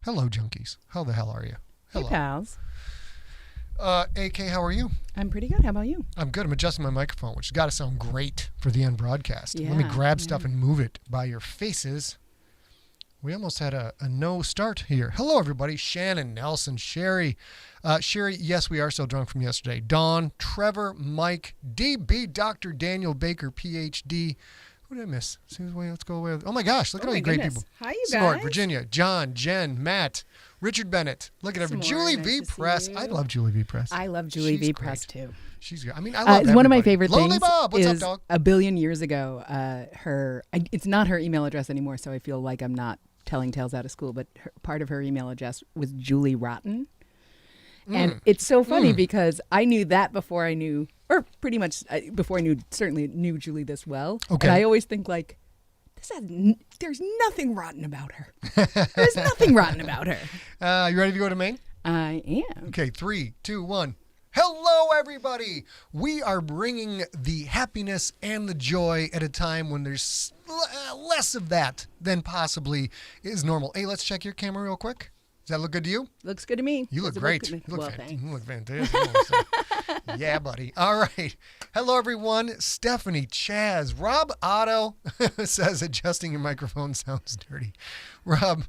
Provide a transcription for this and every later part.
Hello, junkies. How the hell are you? Hello. Hey, pals. AK, how are you? I'm pretty good. How about you? I'm good. I'm adjusting my microphone, which has got to sound great for the end broadcast. Let me grab stuff and move it by your faces. We almost had a no start here. Hello, everybody. Shannon, Nelson, Sherry. Sherry, yes, we are still drunk from yesterday. Dawn, Trevor, Mike, DB, Dr. Daniel Baker, PhD. Who did I miss? Let's go away. Oh, my gosh. Look at all the great people. Hi, you Snort, guys. Virginia, John, Jen, Matt, Richard Bennett. Look at everybody. Julie Nice V. to see Press. you. I love Julie V. Press. I love Julie She's V. great. Press, too. She's good. I mean, I love One of my everybody. favorite Lonely things Bob. What's up, is dog? a billion years ago, it's not her email address anymore, so I feel like I'm not telling tales out of school, but part of her email address was Julie Rotten. And it's so funny because I knew that before I knew, or pretty much before I certainly knew Julie this well. Okay. And I always think like, there's nothing rotten about her. There's nothing rotten about her. You ready to go to Maine? I am. Okay, 3, 2, 1. Hello, everybody. We are bringing the happiness and the joy at a time when there's less of that than possibly is normal. Hey, let's check your camera real quick. Does that look good to you? Looks good to me. You look Does it great. good to me? You look fantastic. Yeah, buddy. All right. Hello, everyone. Stephanie, Chaz, Rob Otto says adjusting your microphone sounds dirty. Rob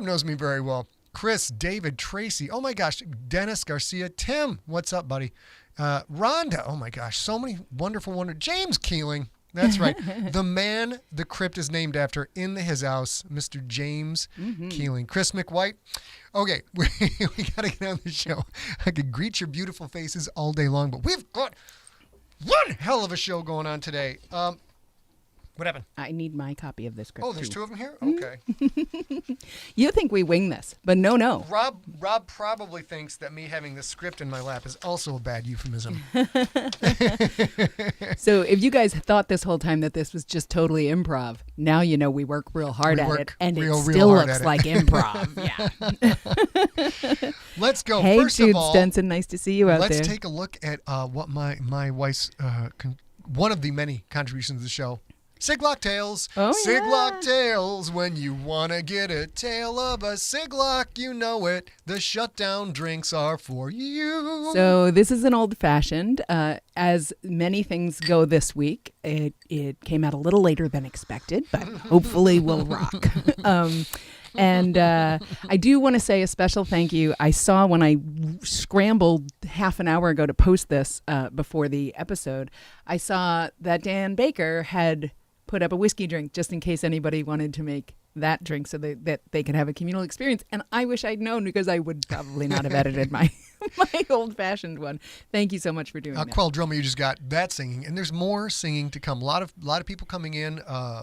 knows me very well. Chris, David, Tracy. Oh, my gosh. Dennis Garcia. Tim, what's up, buddy? Rhonda. Oh, my gosh. So many wonderful. James Keeling. That's right. The man the crypt is named after in his house, Mr. James Keeling. Chris McWhite. Okay, we got to get on the show. I could greet your beautiful faces all day long, but we've got one hell of a show going on today. What happened? I need my copy of this script. Oh, there's too. two of them here? Okay. You think we wing this, but no. Rob probably thinks that me having this script in my lap is also a bad euphemism. So if you guys thought this whole time that this was just totally improv, now you know we work real hard at it, and it still looks like improv. Yeah. Let's go. Hey, First Jude of all, Stenson, nice to see you out there. let's take a look at what my wife's one of the many contributions to the show. Siglock Tales. Oh, Siglock yeah. Tales. When you want to get a tale of a Siglock, you know it. The shutdown drinks are for you. So this is an old-fashioned. As many things go this week, it came out a little later than expected, but hopefully will rock. And I do want to say a special thank you. I saw when I scrambled half an hour ago to post this before the episode, I saw that Dan Baker had put up a whiskey drink just in case anybody wanted to make that drink so that they could have a communal experience. And I wish I'd known because I would probably not have edited my old-fashioned one. Thank you so much for doing that. Quell Drummer, you just got that singing, and there's more singing to come. A lot of people coming in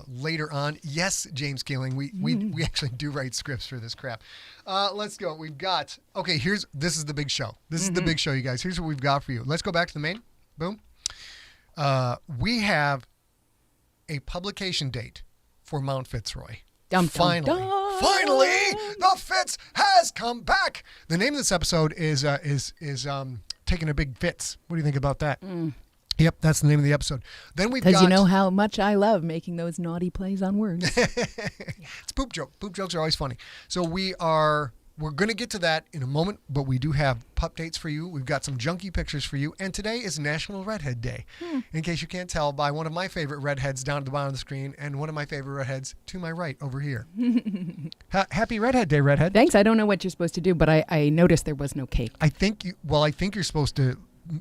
later on. Yes, James Keeling, we actually do write scripts for this crap. Let's go. We've got this is the big show. This is the big show, you guys. Here's what we've got for you. Let's go back to the main. Boom. We have a publication date for Mount Fitzroy. Finally, the Fitz has come back. The name of this episode is Taking a Big Fitz. What do you think about that? Yep, that's the name of the episode. Then we've got... Because you know how much I love making those naughty plays on words. It's poop joke. Poop jokes are always funny. So we're going to get to that in a moment, but we do have pup dates for you. We've got some junky pictures for you. And today is National Redhead Day. In case you can't tell by one of my favorite redheads down at the bottom of the screen and one of my favorite redheads to my right over here. Happy Redhead Day, Redhead. Thanks. I don't know what you're supposed to do, but I noticed there was no cake. I think you're supposed to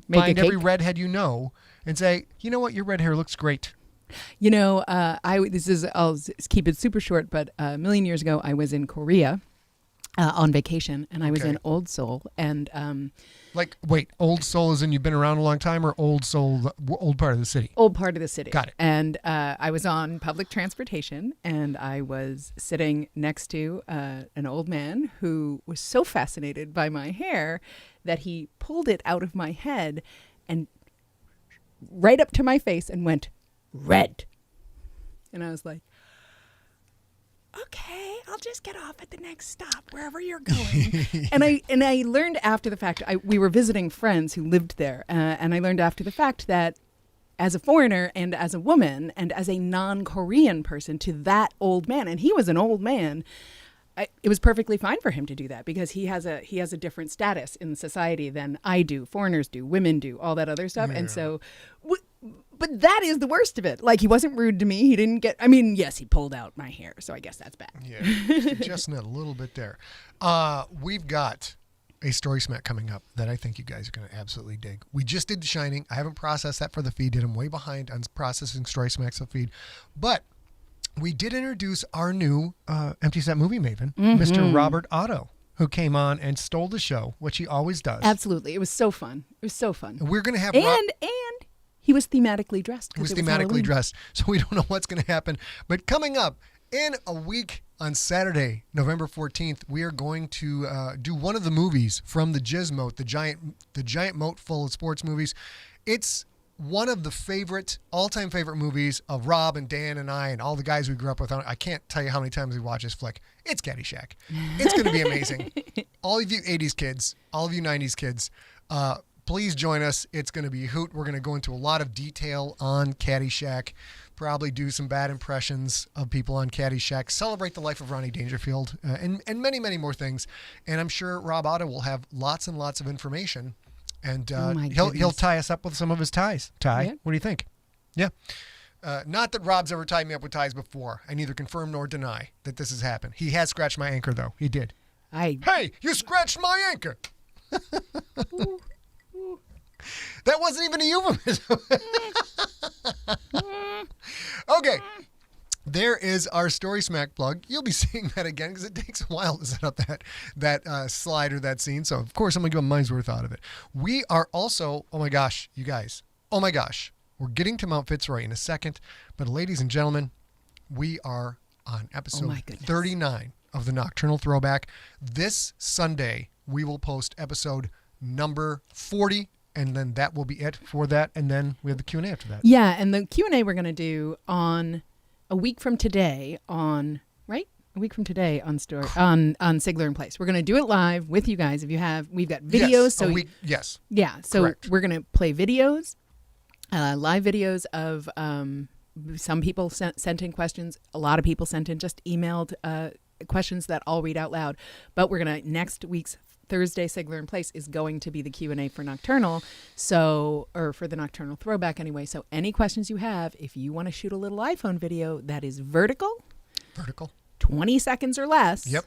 Make find a every cake? redhead you know and say, you know what, your red hair looks great. You know, I'll keep it super short, but a million years ago, I was in Korea on vacation, and I was in Old Seoul, and Old Seoul as in you've been around a long time, or Old Seoul, old part of the city? Old part of the city. Got it. And I was on public transportation, and I was sitting next to an old man who was so fascinated by my hair that he pulled it out of my head and right up to my face and went, "Red." And I was like, okay, I'll just get off at the next stop, wherever you're going. and I learned after the fact, we were visiting friends who lived there, and I learned after the fact that as a foreigner and as a woman and as a non-Korean person to that old man, and he was an old man, it was perfectly fine for him to do that because he has a different status in society than I do, foreigners do, women do, all that other stuff. And so, but that is the worst of it. Like, he wasn't rude to me. He didn't get, I mean, yes, he pulled out my hair, so I guess that's bad. Yeah, just a little bit there. We've got a story smack coming up that I think you guys are going to absolutely dig. We just did The Shining. I haven't processed that for the feed yet. I'm way behind on processing story smacks for the feed. But we did introduce our new Empty Set movie maven, Mr. Robert Otto, who came on and stole the show, which he always does. Absolutely. It was so fun. It was so fun. And we're going to have... And he was thematically dressed. He was thematically dressed, so we don't know what's going to happen. But coming up in a week on Saturday, November 14th, we are going to do one of the movies from the Jizz Moat, the giant moat full of sports movies. It's one of the all-time favorite movies of Rob and Dan and I and all the guys we grew up with. I can't tell you how many times we watch this flick. It's Caddyshack. It's going to be amazing. All of you 80s kids, all of you 90s kids, please join us. It's going to be a hoot. We're going to go into a lot of detail on Caddyshack, probably do some bad impressions of people on Caddyshack, celebrate the life of Ronnie Dangerfield, and many, many more things. And I'm sure Rob Otto will have lots and lots of information. And he'll tie us up with some of his ties. Ty, yeah. What do you think? Yeah. Not that Rob's ever tied me up with ties before. I neither confirm nor deny that this has happened. He has scratched my anchor, though. He did. Hey, you scratched my anchor. That wasn't even a euphemism. Okay. There is our Story Smack plug. You'll be seeing that again because it takes a while to set up that slide or that scene. So, of course, I'm going to give a mind's worth out of it. We are also, oh my gosh, you guys. Oh my gosh. We're getting to Mount Fitzroy in a second. But ladies and gentlemen, we are on episode 39 of the Nocturnal Throwback. This Sunday, we will post episode number 40. And then that will be it for that. And then we have the Q&A after that. Yeah, and the Q&A we're going to do on a week from today on SIGLERinPLACE. We're going to do it live with you guys. We've got videos. Yes. Yeah. So correct. We're going to play videos, live videos of some people sent in questions. A lot of people sent in just emailed questions that I'll read out loud. But we're going to, next week's Thursday, SIGLERinPLACE is going to be the Q&A for Nocturnal, or for the Nocturnal Throwback anyway. So any questions you have, if you want to shoot a little iPhone video that is vertical, 20 seconds or less, yep,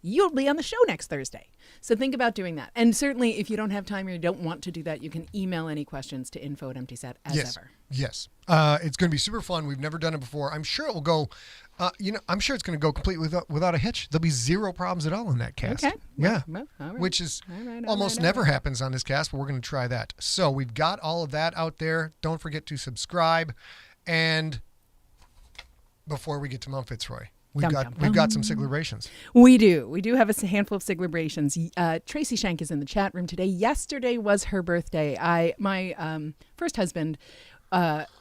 you'll be on the show next Thursday. So think about doing that. And certainly, if you don't have time or you don't want to do that, you can email any questions to info@emptyset as ever. Yes. It's going to be super fun. We've never done it before. I'm sure it will go, I'm sure it's going to go completely without a hitch. There'll be zero problems at all in that cast. Okay. Yeah. Well, all right. Which is almost never happens on this cast, but we're going to try that. So we've got all of that out there. Don't forget to subscribe. And before we get to Mount Fitzroy, we've got some Siglerations. We do have a handful of Siglerations. Tracy Shank is in the chat room today. Yesterday was her birthday. My first husband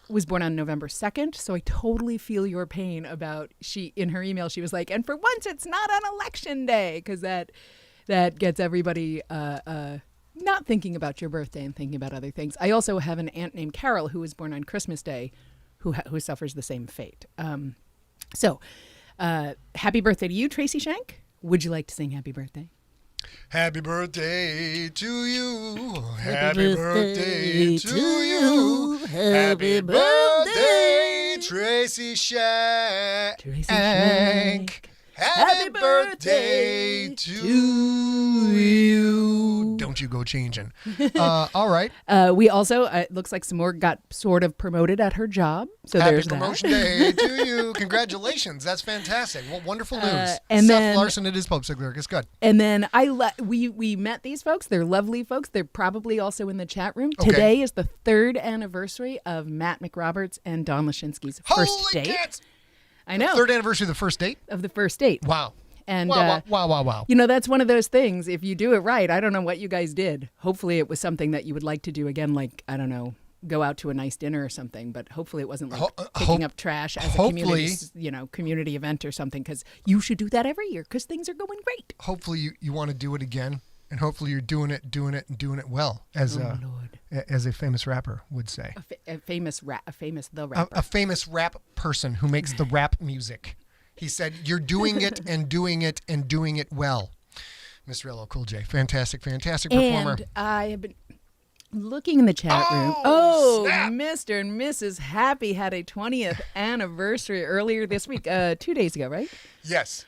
was born on November 2nd, so I totally feel your pain about in her email she was like, and for once it's not on election day, because that gets everybody not thinking about your birthday and thinking about other things. I also have an aunt named Carol who was born on Christmas Day who suffers the same fate. Happy birthday to you, Tracy Shank. Would you like to sing happy birthday? Happy birthday to you. Happy birthday to you. Happy birthday, Tracy Shank. Happy birthday to you. Don't you go changing. All right. We also, it looks like some more got sort of promoted at her job. So Happy there's promotion day to you. Congratulations. That's fantastic. Well, wonderful news. And Seth then, Larson, it is Pope Sigler. It's good. And then we met these folks. They're lovely folks. They're probably also in the chat room. Okay. Today is the 3rd anniversary of Matt McRoberts and Don Lashinsky's first date. Cats. I know. 3rd anniversary of the first date? Of the first date. Wow. And wow. You know, that's one of those things. If you do it right, I don't know what you guys did. Hopefully it was something that you would like to do again, like, I don't know, go out to a nice dinner or something. But hopefully it wasn't like picking up trash as a community event or something, because you should do that every year because things are going great. Hopefully you want to do it again, and hopefully you're doing it well, as a famous rapper would say. A famous rap person who makes the rap music. He said, "You're doing it and doing it and doing it well." Mr. LL Cool J, fantastic performer. And I have been looking in the chat room. Snap. Mr. and Mrs. Happy had a 20th anniversary earlier this week, 2 days ago, right? Yes.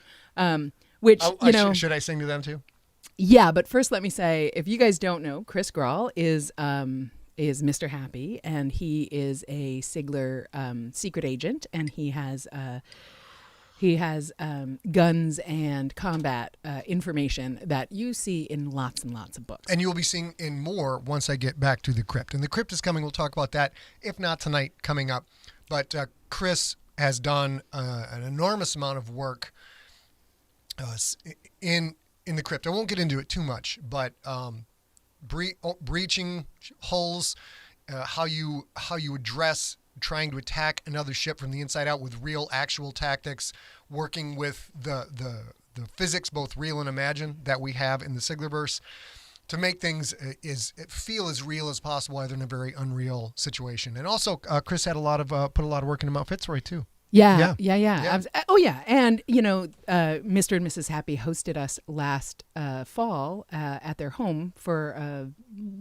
Which, should I sing to them too? Yeah, but first let me say, if you guys don't know, Chris Grawl is Mr. Happy, and he is a Sigler secret agent, and he has guns and combat information that you see in lots and lots of books. And you'll be seeing in more once I get back to the crypt. And the crypt is coming. We'll talk about that, if not tonight, coming up. But Chris has done an enormous amount of work in the crypt. I won't get into it too much, but breaching holes, how you address trying to attack another ship from the inside out with real, actual tactics, working with the physics, both real and imagined, that we have in the Siglerverse, to make things feel as real as possible, either in a very unreal situation. And also, Chris had put a lot of work into Mount Fitzroy too. Yeah. Oh, yeah. And, Mr. and Mrs. Happy hosted us last fall at their home for a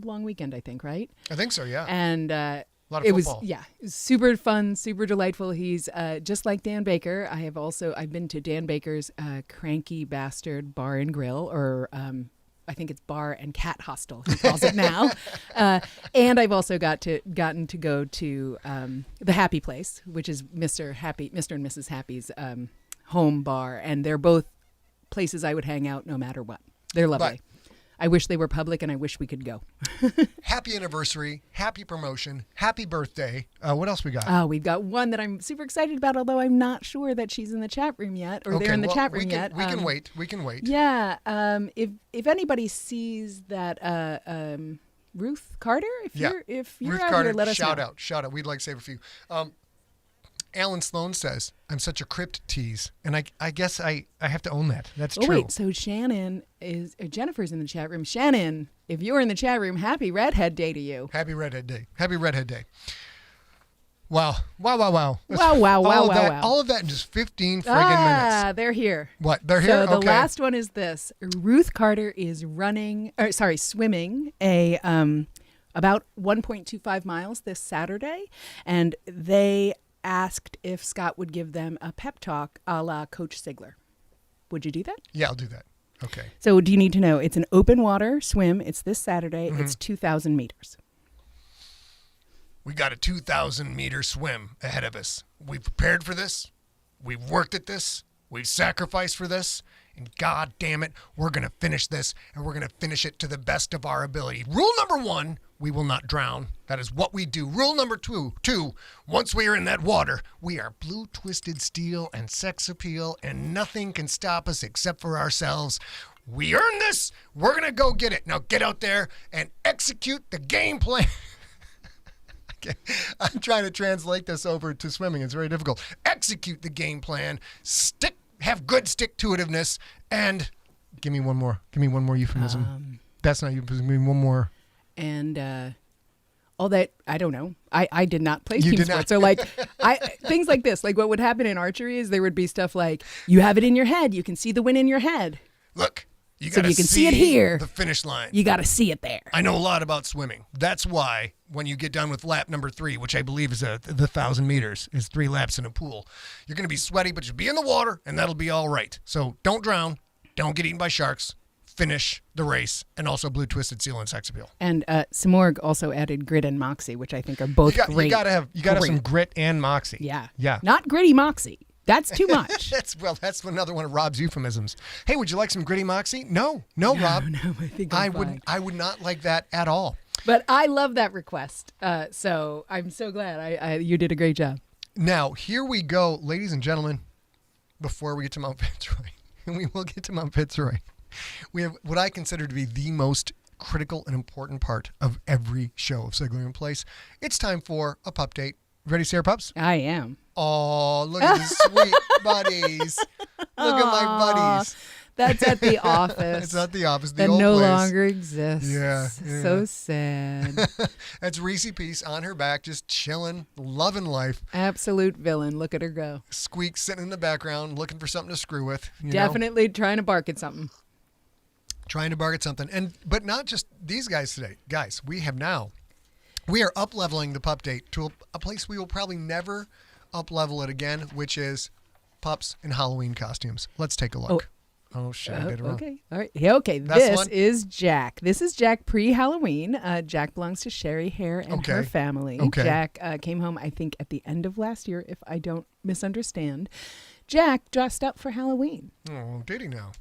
long weekend, I think, right? I think so, yeah. And a lot of it football. was super fun, super delightful. He's just like Dan Baker. I've been to Dan Baker's Cranky Bastard Bar and Grill, or I think it's Bar and Cat Hostel, he calls it now. And I've also gotten to go to the Happy Place, which is Mr. and Mrs. Happy's home bar, and they're both places I would hang out no matter what. They're lovely. I wish they were public, and I wish we could go. Happy anniversary, happy promotion, happy birthday. What else we got? We've got one that I'm super excited about, although I'm not sure that she's in the chat room yet, or they're in the chat room yet. We can wait. We can wait. Yeah. If anybody sees that Ruth Carter, if you're Ruth out Carter, here, let us know. Shout out. We'd like to save a few. Alan Sloan says, "I'm such a crypt tease," and I guess I have to own that. That's true. Wait, so Jennifer's in the chat room. Shannon, if you're in the chat room, happy Redhead Day to you. Happy Redhead Day. Happy Redhead Day. Wow. Wow. Wow. All of that in just 15 friggin' minutes. They're here. What? They're here? So the last one is this. Ruth Carter is swimming about 1.25 miles this Saturday, and they asked if Scott would give them a pep talk a la Coach Sigler. Would you do that? Yeah, I'll do that. Okay. So do you need to know? It's an open water swim. It's this Saturday. Mm-hmm. It's 2,000 meters. We got a 2,000-meter swim ahead of us. We've prepared for this. We've worked at this. We've sacrificed for this. And God damn it, we're going to finish this, and we're going to finish it to the best of our ability. Rule number 1, we will not drown. That is what we do. Rule number 2, once we are in that water, we are blue twisted steel and sex appeal, and nothing can stop us except for ourselves. We earn this. We're going to go get it. Now get out there and execute the game plan. I'm trying to translate this over to swimming. It's very difficult. Execute the game plan. Have good stick-to-itiveness, and give me one more. Give me one more euphemism. That's not euphemism. Give me one more. And all that, I don't know. I did not play You team did sports. not. So things like this, like what would happen in archery is there would be stuff like, you have it in your head. You can see the win in your head. Look, you So got to you can see it here. the finish line. You got to see it there. I know a lot about swimming. That's why when you get done with lap number 3, which I believe is the 1,000 meters, is 3 laps in a pool, you're going to be sweaty, but you'll be in the water, and that'll be all right. So don't drown. Don't get eaten by sharks. Finish the race, and also blue twisted seal and sex appeal. And Simorg also added grit and moxie, which I think are both great. You gotta have some grit and moxie. Yeah. Not gritty moxie. That's too much. That's another one of Rob's euphemisms. Hey, would you like some gritty moxie? No, Rob. No, I think I would not like that at all. But I love that request. So I'm so glad you did a great job. Now, here we go, ladies and gentlemen, before we get to Mount Fitzroy, and we will get to Mount Fitzroy, we have what I consider to be the most critical and important part of every show of SIGLERinPLACE. It's time for a pup date. Ready, Sarah Pups? I am. Oh, look at these sweet buddies. Look at my buddies. That's at the office. It's at the office. The that old no place. longer exists. Yeah. So sad. That's Reese Peace on her back, just chilling, loving life. Absolute villain. Look at her go. Squeak sitting in the background, looking for something to screw with. Definitely trying to bark at something. Trying to bark at something. But not just these guys today. Guys, we are up-leveling the pup date to a place we will probably never up-level it again, which is pups in Halloween costumes. Let's take a look. Oh shit, I did it wrong. Okay. All right. Yeah, okay. This is Jack. This is Jack pre-Halloween. Jack belongs to Sherry Hare and her family. Okay. Jack came home, I think, at the end of last year, if I don't misunderstand. Jack dressed up for Halloween. Oh, did he now?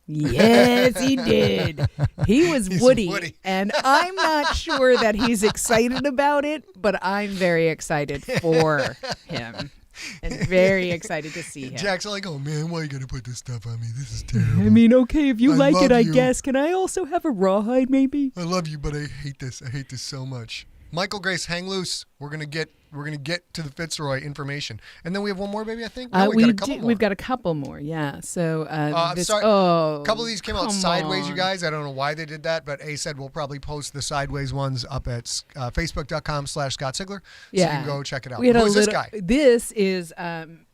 Yes, he did. He's Woody, Woody. and I'm not sure that he's excited about it, but I'm very excited for him. And very excited to see him. Jack's like, oh man, why are you going to put this stuff on me? This is terrible. I mean, okay, if you like it, I you. guess. Can I also have a rawhide, maybe? I love you, but I hate this. I hate this so much. Michael Grace, hang loose. We're gonna get to the Fitzroy information, and then we have one more, baby. I think no, we got a couple more. We've got a couple more, yeah. So sorry, a couple of these came out sideways, you guys. I don't know why they did that, but A said we'll probably post the sideways ones up at facebook.com/Scott Sigler, so you can go check it out. Who's this guy? This is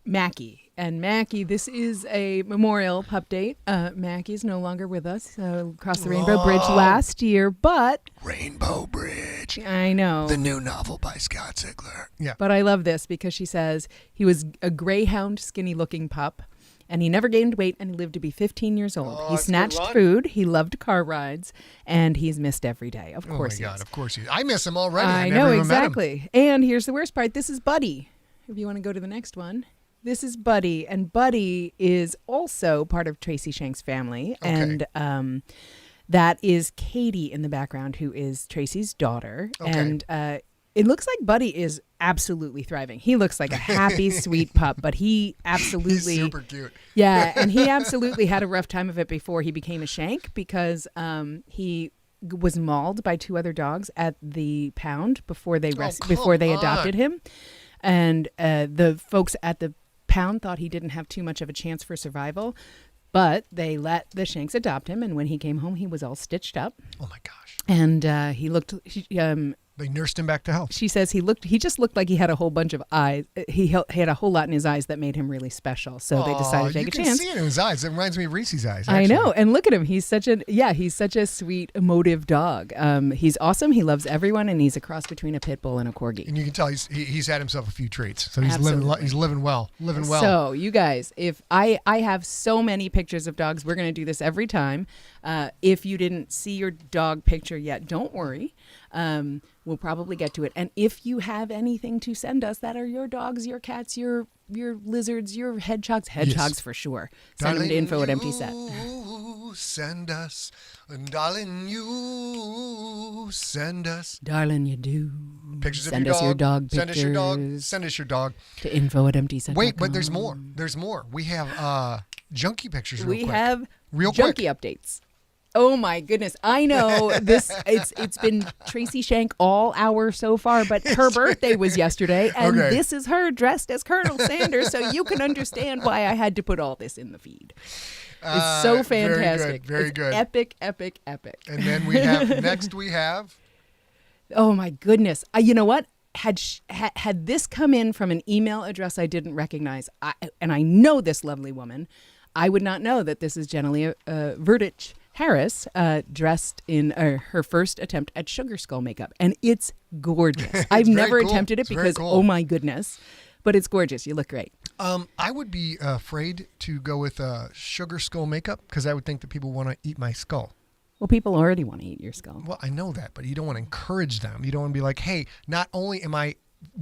Mackie. And Mackie, this is a memorial pup date. Mackie's no longer with us. Crossed the Rainbow Bridge last year, but... Rainbow Bridge. I know. The new novel by Scott Sigler. Yeah. But I love this because she says he was a greyhound, skinny-looking pup, and he never gained weight, and he lived to be 15 years old. He snatched food, he loved car rides, and he's missed every day. Of course he is. Oh, my God, of course he is. I miss him already. I never know, even exactly. Met him. And here's the worst part. This is Buddy. If you want to go to the next one. This is Buddy, and Buddy is also part of Tracy Shank's family, and that is Katie in the background, who is Tracy's daughter, and it looks like Buddy is absolutely thriving. He looks like a happy, sweet pup, but he absolutely... He's super cute. Yeah, and he absolutely had a rough time of it before he became a Shank, because he was mauled by two other dogs at the pound before they adopted him, and the folks at the pound thought he didn't have too much of a chance for survival, but they let the Shanks adopt him, and when he came home, he was all stitched up. Oh my gosh! And he looked. They nursed him back to health. She says he just looked like he had a whole bunch of eyes. He had a whole lot in his eyes that made him really special. So they decided to take a chance. You can see it in his eyes. It reminds me of Reese's eyes. Actually. I know. And look at him. He's such a sweet, emotive dog. He's awesome. He loves everyone, and he's a cross between a pit bull and a corgi. And you can tell he's had himself a few treats. So he's living well. So you guys, if I have so many pictures of dogs, we're going to do this every time. If you didn't see your dog picture yet, don't worry. We'll probably get to it. And if you have anything to send us that are your dogs, your cats, your lizards, your hedgehogs for sure. Send them to info@emptyset. Send us, and darling, you send us. Darling, you do. Pictures send of us your your dog. dog pictures. Send us your dog. To info@emptyset. Wait, but there's more. We have junkie pictures real quick. We have real junkie updates. Oh my goodness. I know this it's been Tracy Shank all hour so far, but her birthday was yesterday, and this is her dressed as Colonel Sanders, so you can understand why I had to put all this in the feed. It's so fantastic. Very good. Epic, epic, epic. And then we have oh my goodness. You know what? Had this come in from an email address I didn't recognize, and I know this lovely woman, I would not know that this is Jenelia Verdich Harris, dressed in her first attempt at sugar skull makeup, and it's gorgeous. I've never attempted it because, oh my goodness, but it's gorgeous. You look great. I would be afraid to go with sugar skull makeup because I would think that people want to eat my skull. Well, people already want to eat your skull. Well, I know that, but you don't want to encourage them. You don't want to be like, hey, not only am I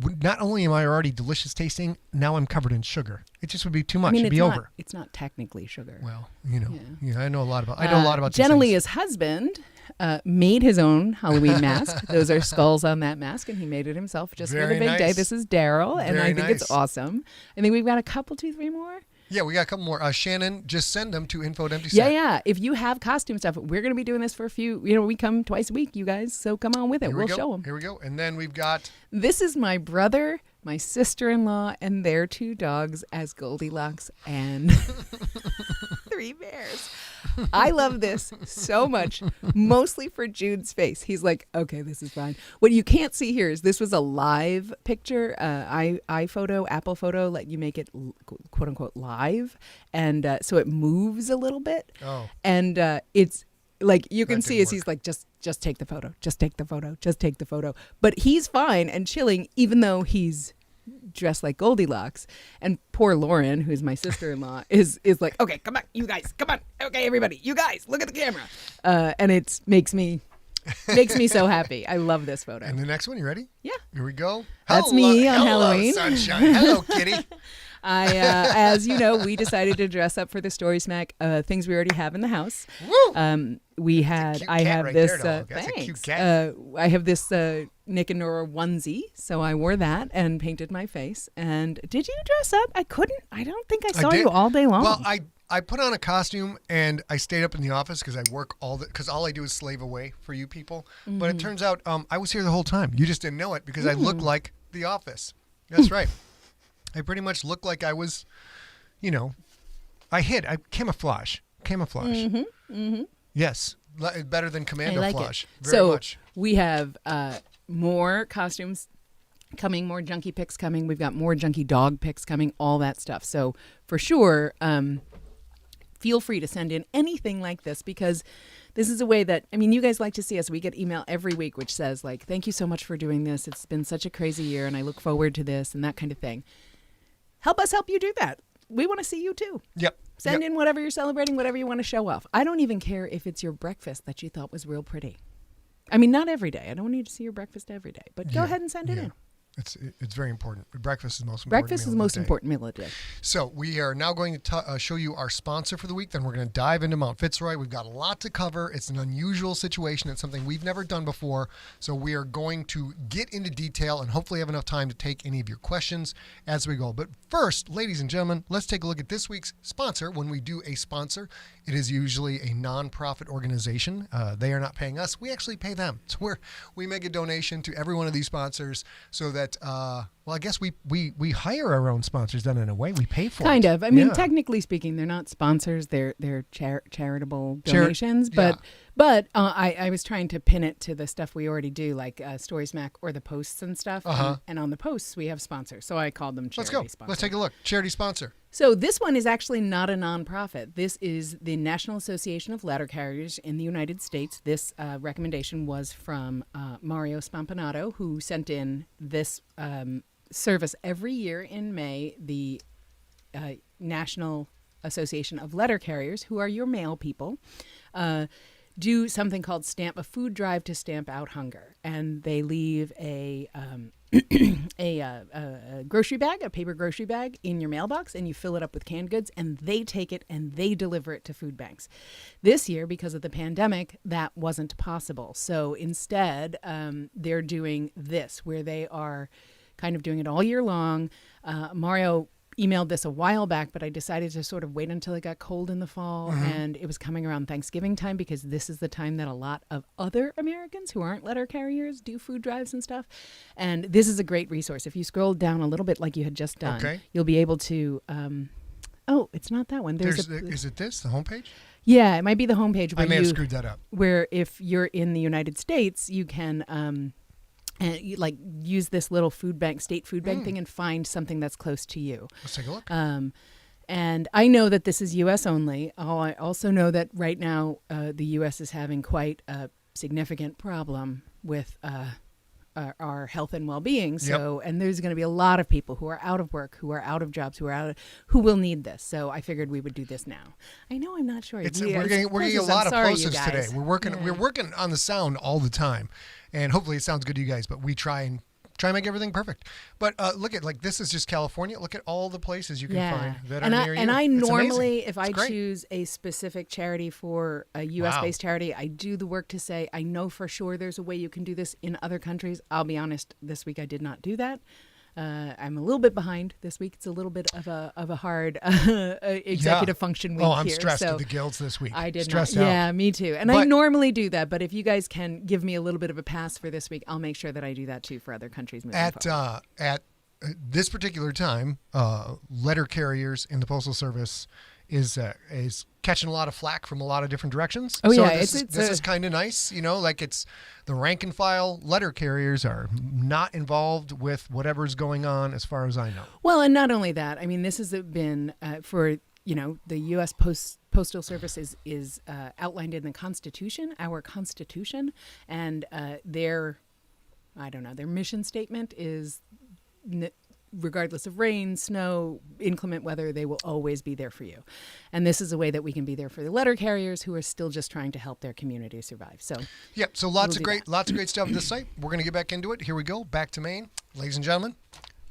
already delicious tasting, now I'm covered in sugar. It just would be too much. It'd be over. It's not technically sugar. Well, I know a lot about Jenelia's husband made his own Halloween mask. Those are skulls on that mask, and he made it himself just for the big day. This is Daryl, and I think it's awesome. I think we've got a couple, 2, 3 more. Yeah, we got a couple more. Shannon, just send them to info@emptyset. Yeah. If you have costume stuff, we're going to be doing this for a few. We come twice a week, you guys. So come on with it. We'll show them. Here we go. And then we've got. This is my brother, my sister-in-law, and their 2 dogs as Goldilocks and 3 bears. I love this so much, mostly for Jude's face. He's like, okay, this is fine. What you can't see here is this was a live picture. iPhoto, Apple Photo, let you make it quote unquote live. And so it moves a little bit. Oh. And it's like you can That see didn't as he's like, just take the photo, just take the photo, just take the photo. But he's fine and chilling, even though he's dressed like Goldilocks. And poor Lauren, who's my sister-in-law, is like, okay, come on, you guys, come on, okay, everybody, you guys, look at the camera. And it makes me so happy. I love this photo. And the next one, you ready? Yeah. Here we go. That's me on Halloween. Sunshine. Hello, kitty. As you know, we decided to dress up for the Story Smack, things we already have in the house. Woo! We had, cute I cat have right this, there, dog. That's a thanks. cute cat. I have this Nick and Nora onesie, so I wore that and painted my face. And did you dress up? I don't think I saw you all day long. Well, I put on a costume and I stayed up in the office because I work because all I do is slave away for you people. Mm-hmm. But it turns out I was here the whole time. You just didn't know it because I look like the office. That's right. I pretty much look like I was, I camouflage. Mm-hmm. Mm-hmm. Yes. Better than commando I like flash. it. Very much. We have more costumes coming, more junkie pics coming. We've got more junkie dog pics coming, all that stuff. So for sure, feel free to send in anything like this because this is a way that, you guys like to see us. We get email every week which says like, thank you so much for doing this. It's been such a crazy year and I look forward to this and that kind of thing. Help us help you do that. We want to see you too. Yep. Send in whatever you're celebrating, whatever you want to show off. I don't even care if it's your breakfast that you thought was real pretty. Not every day. I don't need to see your breakfast every day, but go ahead and send it in. It's very important. Breakfast is the most important. Breakfast is the most important meal of the day. So we are now going to show you our sponsor for the week. Then we're going to dive into Mount Fitzroy. We've got a lot to cover. It's an unusual situation. It's something we've never done before. So we are going to get into detail and hopefully have enough time to take any of your questions as we go. But first, ladies and gentlemen, let's take a look at this week's sponsor. When we do a sponsor, it is usually a nonprofit organization. They are not paying us. We actually pay them. So we make a donation to every one of these sponsors so that I guess we hire our own sponsors then in a way. We pay for kind it. of. Technically speaking, they're not sponsors. They're charitable donations. But I was trying to pin it to the stuff we already do, like Story Smack or the posts and stuff. And on the posts, we have sponsors. So I called them charity sponsors. Let's take a look. Charity sponsor. So this one is actually not a nonprofit. This is the National Association of Letter Carriers in the United States. This recommendation was from Mario Spampanato, who sent in this service every year in May, the National Association of Letter Carriers, who are your mail people, do something called Stamp a Food Drive to Stamp Out Hunger. And they leave a grocery bag, a paper grocery bag in your mailbox, and you fill it up with canned goods, and they take it and they deliver it to food banks. This year, because of the pandemic, that wasn't possible. So instead, they're doing this, where they are kind of doing it all year long. Mario emailed this a while back, but I decided to sort of wait until it got cold in the fall, and it was coming around Thanksgiving time because this is the time that a lot of other Americans who aren't letter carriers do food drives and stuff. And this is a great resource. If you scroll down a little bit like you had just done, you'll be able to it's not that one. Is it this, the homepage? Yeah, it might be the homepage. I may have screwed that up. Where if you're in the United States, you can and you use this little state food bank thing and find something that's close to you. Let's take a look. And I know that this is U.S. only. I also know that right now the U.S. is having quite a significant problem with our health and well-being. So, and there's going to be a lot of people who are out of work, who are out of jobs, who will need this. So I figured we would do this now. I know I'm not sure. We're getting a lot of plosives today. We're working on the sound all the time, and hopefully it sounds good to you guys. But we try and make everything perfect. But look at this is just California. Look at all the places you can find that are near you. And I normally, if I great. choose a specific charity for a U.S.-based charity, I do the work to say, I know for sure there's a way you can do this in other countries. I'll be honest, this week I did not do that. I'm a little bit behind this week. It's a little bit of a hard executive function week. Oh, I'm here, stressed so with the guilds this week. I did stressed not. out. Yeah, me too. And I normally do that, but if you guys can give me a little bit of a pass for this week, I'll make sure that I do that too for other countries moving forward. At this particular time, letter carriers in the Postal Service is catching a lot of flack from a lot of different directions. Oh, so yeah, this is kind of nice, like it's the rank and file letter carriers are not involved with whatever's going on as far as I know. Well, and not only that, I mean, this has been for the U.S. Postal Service is outlined in the Constitution, our Constitution, and their mission statement is regardless of rain, snow, inclement weather, they will always be there for you. And this is a way that we can be there for the letter carriers who are still just trying to help their community survive. So so lots of great stuff on this site. We're going to get back into it. Here we go. Back to Maine. Ladies and gentlemen,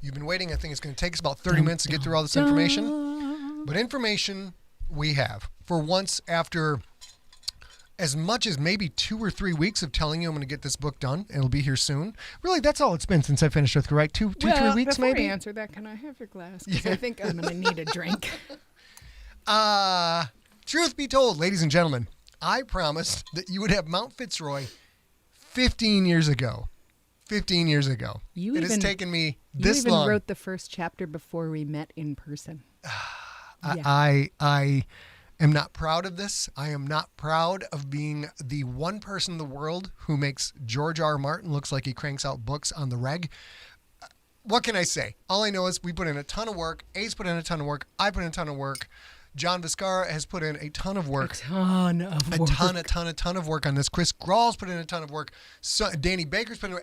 you've been waiting. I think it's going to take us about 30 minutes to get through all this information. But information we have for once after as much as maybe 2 or 3 weeks of telling you I'm going to get this book done. It'll be here soon. Really, that's all it's been since I finished with, right? 2, 3 weeks maybe? Before you answer that, can I have your glass? Because I think I'm going to need a drink. Truth be told, ladies and gentlemen, I promised that you would have Mount Fitzroy 15 years ago. 15 years ago. It has taken me this long. You even wrote the first chapter before we met in person. I am not proud of this. I am not proud of being the one person in the world who makes George R. R. Martin looks like he cranks out books on the reg. What can I say? All I know is we put in a ton of work. Ace put in a ton of work. I put in a ton of work. John Viscara has put in a ton of work. A ton of work on this. Chris Grawl's put in a ton of work. So Danny Baker's put in,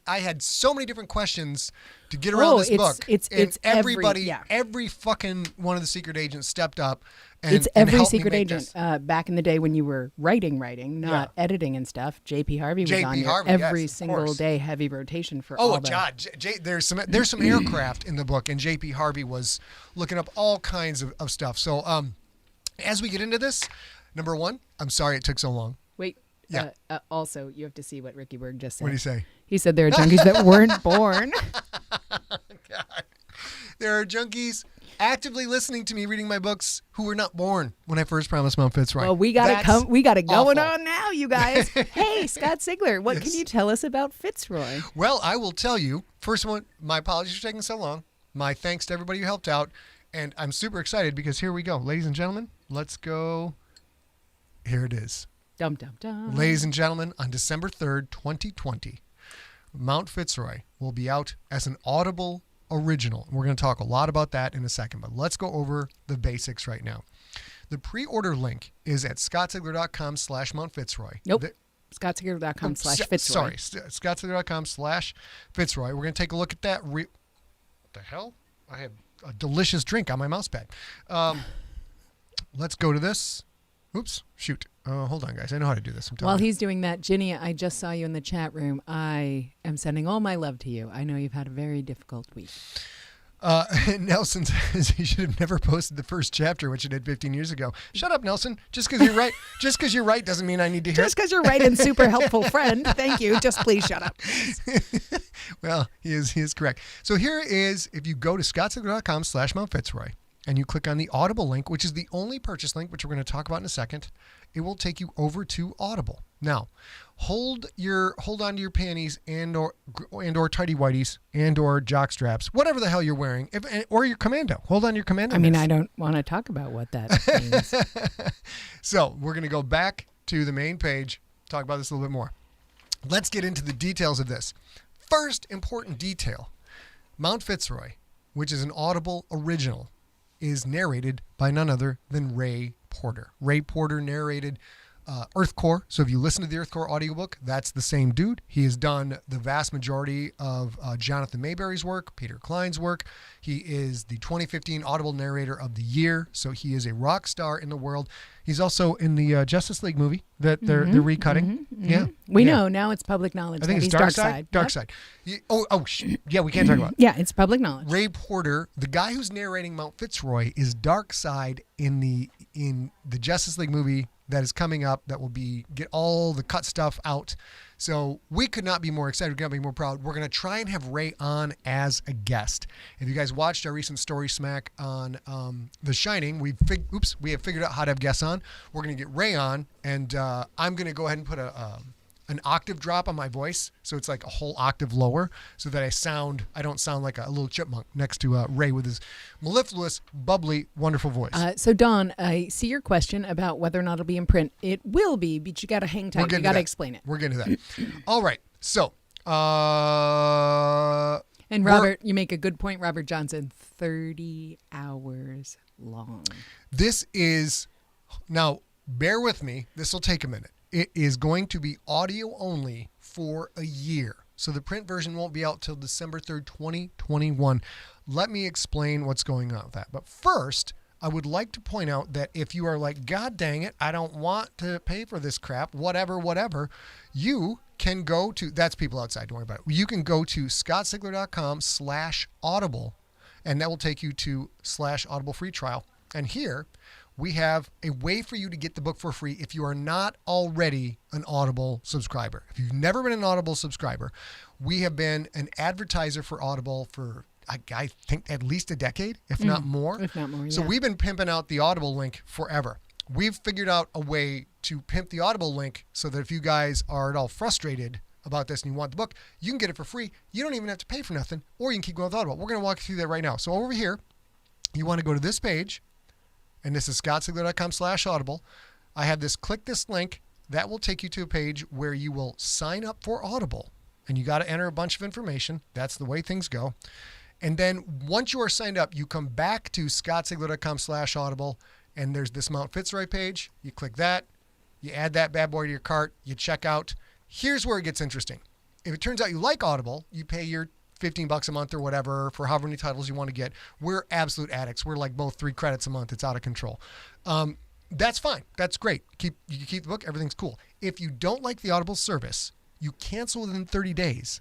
I had so many different questions to get around this book. It's everybody, every fucking one of the secret agents stepped up. It's every secret agent. Back in the day when you were writing, not editing and stuff. J.P. Harvey was on here every single day, heavy rotation for all that. Oh, God. There's some aircraft in the book, and J.P. Harvey was looking up all kinds of stuff. So as we get into this, number one, I'm sorry it took so long. Wait. Yeah. Also, you have to see what Ricky Berg just said. What did he say? He said there are junkies that weren't born. God. There are junkies actively listening to me reading my books who were not born when I first promised Mount Fitzroy. Well, we got it going on now, you guys. Hey, Scott Sigler, what can you tell us about Fitzroy? Well, I will tell you. First one, my apologies for taking so long. My thanks to everybody who helped out. And I'm super excited because here we go. Ladies and gentlemen, let's go. Here it is. Dum, dum, dum. Ladies and gentlemen, on December 3rd, 2020, Mount Fitzroy will be out as an Audible original. We're going to talk a lot about that in a second, but let's go over the basics right now. The pre-order link is at scottsigler.com/Mount Fitzroy. Nope. scottsigler.com/Fitzroy. Sorry, scottsigler.com/Fitzroy. We're going to take a look at that. What the hell? I have a delicious drink on my mouse pad. Let's go to this. Oops, shoot. Hold on, guys. I know how to do this. While he's doing that, Ginny, I just saw you in the chat room. I am sending all my love to you. I know you've had a very difficult week. Nelson says he should have never posted the first chapter, which he did 15 years ago. Shut up, Nelson. Just because you're right. Just because you're right doesn't mean I need to hear. Just because you're right and super helpful friend. Thank you. Just please shut up. Well, he is correct. So here is, if you go to scottsigler.com/Mount Fitzroy and you click on the Audible link, which is the only purchase link, which we're going to talk about in a second, it will take you over to Audible. Now, hold on to your panties and or tighty whities and or jock straps, whatever the hell you're wearing, or your commando. Hold on to your commando. I mean, I don't want to talk about what that means. So we're going to go back to the main page, talk about this a little bit more. Let's get into the details of this. First important detail, Mount Fitzroy, which is an Audible original, is narrated by none other than Ray Porter. Ray Porter narrated Earth Core. So if you listen to the Earth Core audiobook, that's the same dude. He has done the vast majority of Jonathan Mayberry's work, Peter Klein's work. He is the 2015 Audible Narrator of the Year. So he is a rock star in the world. He's also in the Justice League movie that they're recutting. Yeah, we know now. It's public knowledge. I think it's Darkside. Darkside. Yeah, we can't talk about it. Yeah, it's public knowledge. Ray Porter, the guy who's narrating Mount Fitzroy, is Darkside in the Justice League movie that is coming up. That will get all the cut stuff out. So we could not be more excited. We could not be more proud. We're going to try and have Ray on as a guest. If you guys watched our recent Story Smack on The Shining, we have figured out how to have guests on. We're going to get Ray on, and I'm going to go ahead and put a an octave drop on my voice. So it's like a whole octave lower so that I don't sound like a little chipmunk next to Ray with his mellifluous, bubbly, wonderful voice. So Dawn, I see your question about whether or not it'll be in print. It will be, but you got to hang tight. You got to explain it. We're getting to that. All right. So, and Robert, you make a good point, Robert Johnson, 30 hours long. This is, now bear with me, this will take a minute. It is going to be audio only for a year. So the print version won't be out till December 3rd, 2021. Let me explain what's going on with that. But first, I would like to point out that if you are like, God dang it, I don't want to pay for this crap, whatever, you can go to, that's people outside, don't worry about it. You can go to scottsigler.com/audible, and that will take you to /audible free trial. And here we have a way for you to get the book for free if you are not already an Audible subscriber. If you've never been an Audible subscriber, we have been an advertiser for Audible for, I think, at least a decade, if not more. If not more, yeah. So we've been pimping out the Audible link forever. We've figured out a way to pimp the Audible link so that if you guys are at all frustrated about this and you want the book, you can get it for free. You don't even have to pay for nothing, or you can keep going with Audible. We're going to walk you through that right now. So over here, you want to go to this page, and this is scottsigler.com/audible. I have this, click this link. That will take you to a page where you will sign up for Audible, and you got to enter a bunch of information. That's the way things go. And then once you are signed up, you come back to scottsigler.com/audible, and there's this Mount Fitzroy page. You click that, you add that bad boy to your cart, you check out. Here's where it gets interesting. If it turns out you like Audible, you pay your $15 a month or whatever for however many titles you want to get. We're absolute addicts. We're like both 3 credits a month. It's out of control. That's fine. That's great. You keep the book. Everything's cool. If you don't like the Audible service, you cancel within 30 days.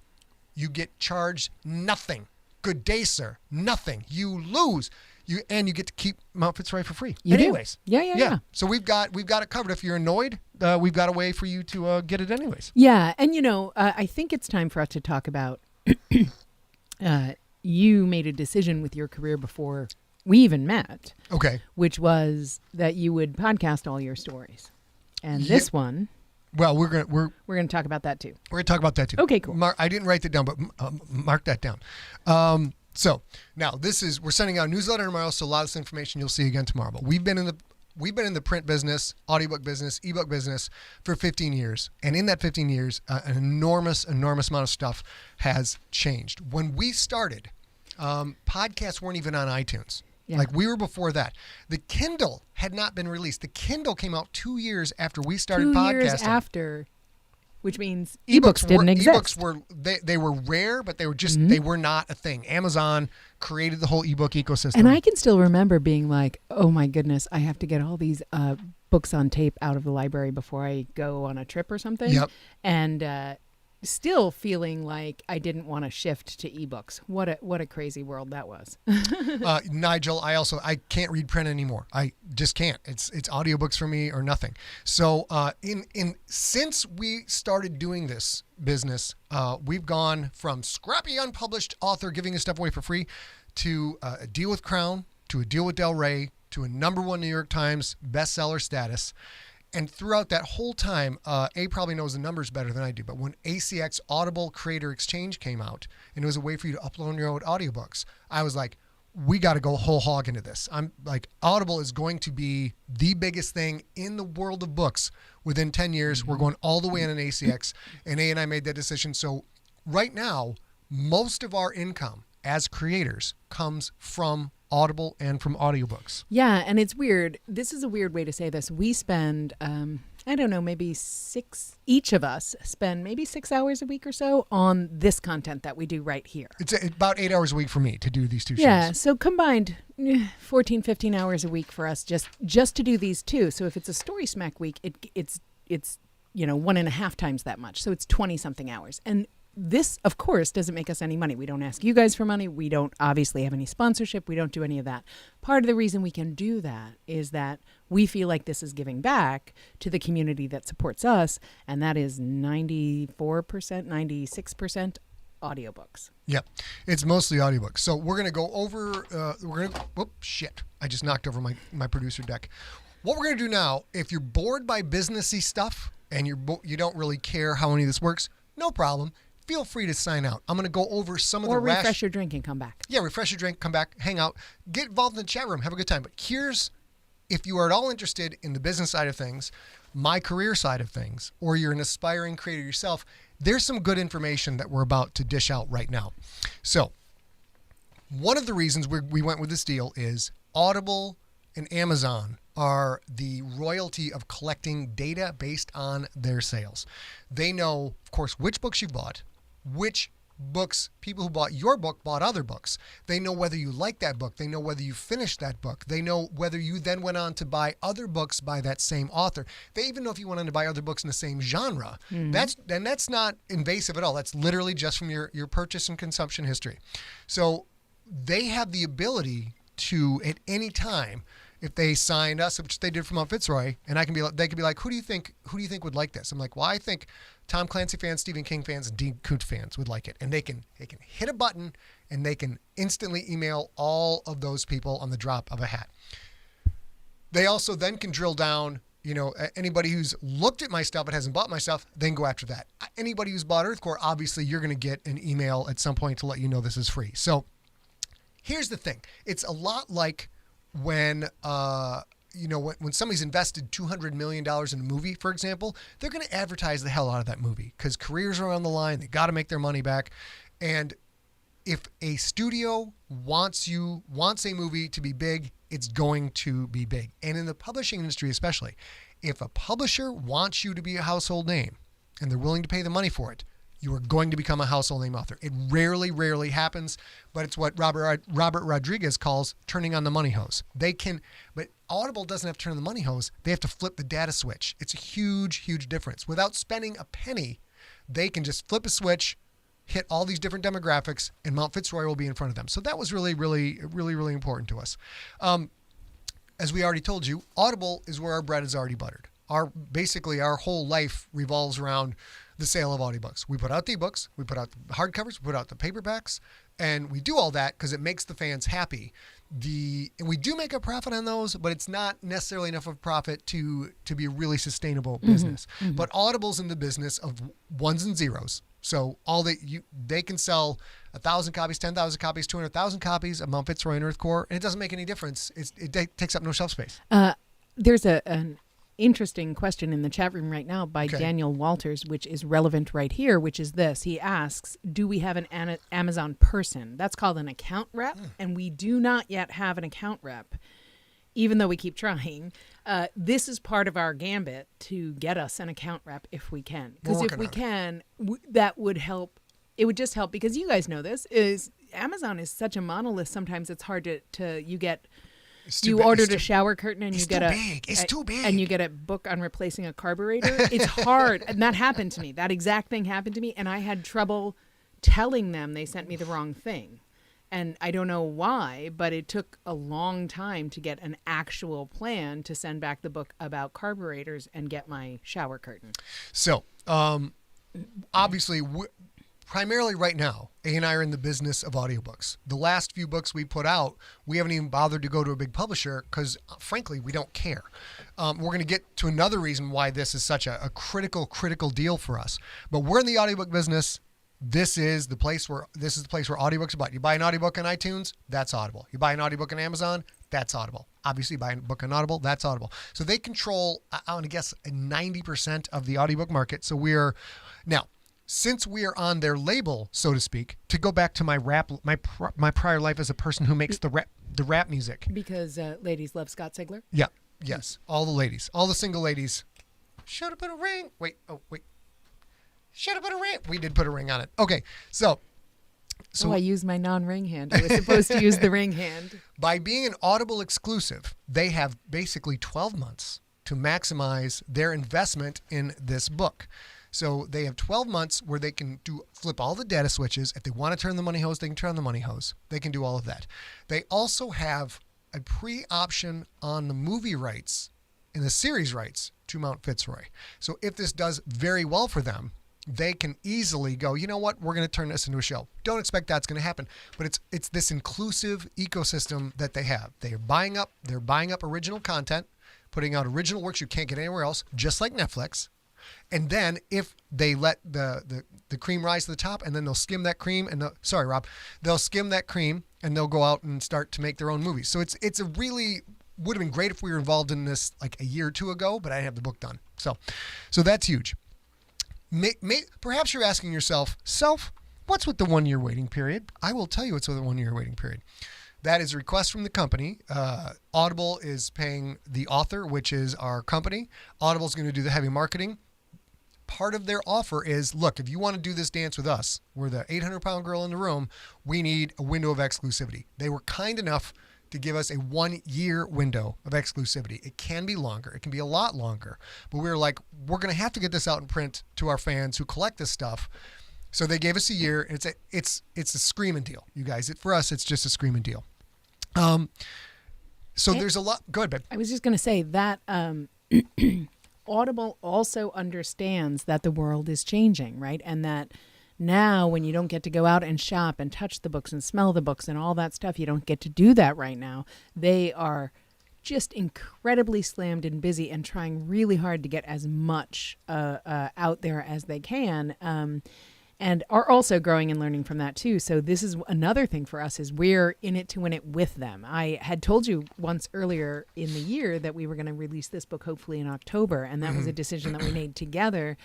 You get charged nothing. Good day, sir. Nothing. You lose. You get to keep Mount Fitzroy for free. Anyways. Yeah. So we've got it covered. If you're annoyed, we've got a way for you to get it anyways. Yeah, and I think it's time for us to talk about. You made a decision with your career before we even met. Okay. Which was that you would podcast all your stories, and this one. Well, we're gonna talk about that too. We're gonna talk about that too. Okay, cool. I didn't write that down, but mark that down. So now we're sending out a newsletter tomorrow, so a lot of this information you'll see again tomorrow. But we've been in the print business, audiobook business, ebook business for 15 years. And in that 15 years, an enormous amount of stuff has changed. When we started, podcasts weren't even on iTunes. Yeah. Like we were before that. The Kindle had not been released. The Kindle came out 2 years after we started podcasting. 2 years after, which means ebooks didn't exist. Ebooks were rare, but they were just they were not a thing. Amazon created the whole ebook ecosystem. And I can still remember being like, oh my goodness, I have to get all these books on tape out of the library before I go on a trip or something. Yep. And still feeling like I didn't want to shift to ebooks. What a crazy world that was. Nigel, I can't read print anymore. I just can't. It's audiobooks for me or nothing. So since we started doing this business, we've gone from scrappy unpublished author giving his stuff away for free to a deal with Crown, to a deal with Del Rey, to a #1 New York Times bestseller status. And throughout that whole time, A probably knows the numbers better than I do, but when ACX Audible Creator Exchange came out, and it was a way for you to upload your own audiobooks, I was like, we got to go whole hog into this. I'm like, Audible is going to be the biggest thing in the world of books within 10 years. We're going all the way in an ACX, and A and I made that decision. So right now, most of our income as creators comes from Audible and from audiobooks. Yeah, and it's weird. This is a weird way to say this. We spend, I don't know, maybe each of us spend maybe 6 hours a week or so on this content that we do right here. It's about 8 hours a week for me to do these two shows. Yeah, so combined 14, 15 hours a week for us just to do these two. So if it's a Story Smack week, it's 1.5 times that much. So it's 20-something hours. And this, of course, doesn't make us any money. We don't ask you guys for money. We don't obviously have any sponsorship. We don't do any of that. Part of the reason we can do that is that we feel like this is giving back to the community that supports us, and that is 94%, 96% audiobooks. Yep. It's mostly audiobooks. So we're going to go over, I just knocked over my producer deck. What we're going to do now, if you're bored by businessy stuff, and you don't really care how any of this works, no problem. Feel free to sign out. I'm going to go over some of the refresh your drink and come back. Yeah, refresh your drink, come back, hang out, get involved in the chat room, have a good time. But if you are at all interested in the business side of things, my career side of things, or you're an aspiring creator yourself, there's some good information that we're about to dish out right now. So one of the reasons we went with this deal is Audible and Amazon are the royalty of collecting data based on their sales. They know, of course, which books you bought, which books people who bought your book bought other books. They know whether you like that book. They know whether you finished that book. They know whether you then went on to buy other books by that same author. They even know if you went on to buy other books in the same genre. That's not invasive at all. That's literally just from your purchase and consumption history. So they have the ability to, at any time, if they signed us, which they did for Mount Fitzroy, and they could be like, who do you think would like this? I'm like, well, I think Tom Clancy fans, Stephen King fans, and Dean Koontz fans would like it. And they can hit a button and they can instantly email all of those people on the drop of a hat. They also then can drill down, anybody who's looked at my stuff but hasn't bought my stuff, then go after that. Anybody who's bought Earthcore, obviously you're going to get an email at some point to let you know this is free. So here's the thing. It's a lot like when somebody's invested $200 million in a movie, for example, they're going to advertise the hell out of that movie because careers are on the line. They got to make their money back. And if a studio wants a movie to be big, it's going to be big. And in the publishing industry especially, if a publisher wants you to be a household name and they're willing to pay the money for it, you are going to become a household name author. It rarely happens, but it's what Robert Rodriguez calls turning on the money hose. But Audible doesn't have to turn on the money hose. They have to flip the data switch. It's a huge difference. Without spending a penny, they can just flip a switch, hit all these different demographics, and Mount Fitzroy will be in front of them. So that was really important to us. As we already told you, Audible is where our bread is already buttered. Our whole life revolves around the sale of audiobooks. We put out the ebooks, we put out the hardcovers, we put out the paperbacks, and we do all that because it makes the fans happy. And we do make a profit on those, but it's not necessarily enough of a profit to be a really sustainable business. Mm-hmm. But Audible's in the business of ones and zeros. So they can sell 1,000 copies, 10,000 copies, 200,000 copies of Mount Fitzroy and Earthcore, and it doesn't make any difference. It takes up no shelf space. There's an interesting question in the chat room right now by Daniel Walters, which is relevant right here, which is this. He asks, do we have an Amazon person? That's called an account rep, and we do not yet have an account rep, even though we keep trying. This is part of our gambit to get us an account rep if we can. Because if we can, that would help. It would just help because you guys know this, is Amazon is such a monolith. Sometimes it's hard to you ordered a shower curtain and you get it's too big. And you get a book on replacing a carburetor. It's hard. And that happened to me. That exact thing happened to me. And I had trouble telling them they sent me the wrong thing. And I don't know why, but it took a long time to get an actual plan to send back the book about carburetors and get my shower curtain. So, obviously, primarily right now, A and I are in the business of audiobooks. The last few books we put out, we haven't even bothered to go to a big publisher because, frankly, we don't care. We're going to get to another reason why this is such a critical deal for us. But we're in the audiobook business. This is the place where audiobooks are bought. You buy an audiobook on iTunes, that's Audible. You buy an audiobook on Amazon, that's Audible. Obviously, you buy a book on Audible, that's Audible. So they control, I want to guess, 90% of the audiobook market. So since we are on their label, so to speak, to go back to my prior life as a person who makes the rap music. Because ladies love Scott Sigler? Yeah, yes. All the ladies, all the single ladies. Should have put a ring. Wait. Should have put a ring. We did put a ring on it. Okay, so I used my non-ring hand. I was supposed to use the ring hand. By being an Audible exclusive, they have basically 12 months to maximize their investment in this book. So they have 12 months where they can flip all the data switches. If they want to turn the money hose, they can turn on the money hose. They can do all of that. They also have a pre-option on the movie rights and the series rights to Mount Fitzroy. So if this does very well for them, they can easily go, you know what, we're going to turn this into a show. Don't expect that's going to happen, but it's this inclusive ecosystem that they have. They're buying up original content, putting out original works you can't get anywhere else, just like Netflix. And then if they let the cream rise to the top, and then they'll skim that cream, and sorry, Rob, they'll skim that cream and they'll go out and start to make their own movies. So it's a really, would have been great if we were involved in this like a year or two ago, but I didn't have the book done. So that's huge. Perhaps you're asking yourself, what's with the 1 year waiting period? I will tell you what's with the 1 year waiting period. That is a request from the company. Audible is paying the author, which is our company. Audible is going to do the heavy marketing. Part of their offer is, look, if you want to do this dance with us, we're the 800-pound girl in the room, we need a window of exclusivity. They were kind enough to give us a 1 year window of exclusivity. It can be longer. It can be a lot longer. But we were like, we're going to have to get this out in print to our fans who collect this stuff. So they gave us a year. It's a screaming deal, you guys. For us, it's just a screaming deal. There's a lot. Go ahead, babe. I was just going to say that Audible also understands that the world is changing, right? And that now when you don't get to go out and shop and touch the books and smell the books and all that stuff, you don't get to do that right now. They are just incredibly slammed and busy and trying really hard to get as much out there as they can. And are also growing and learning from that too. So this is another thing for us, is we're in it to win it with them. I had told you once earlier in the year that we were going to release this book hopefully in October. And that was a decision that we made together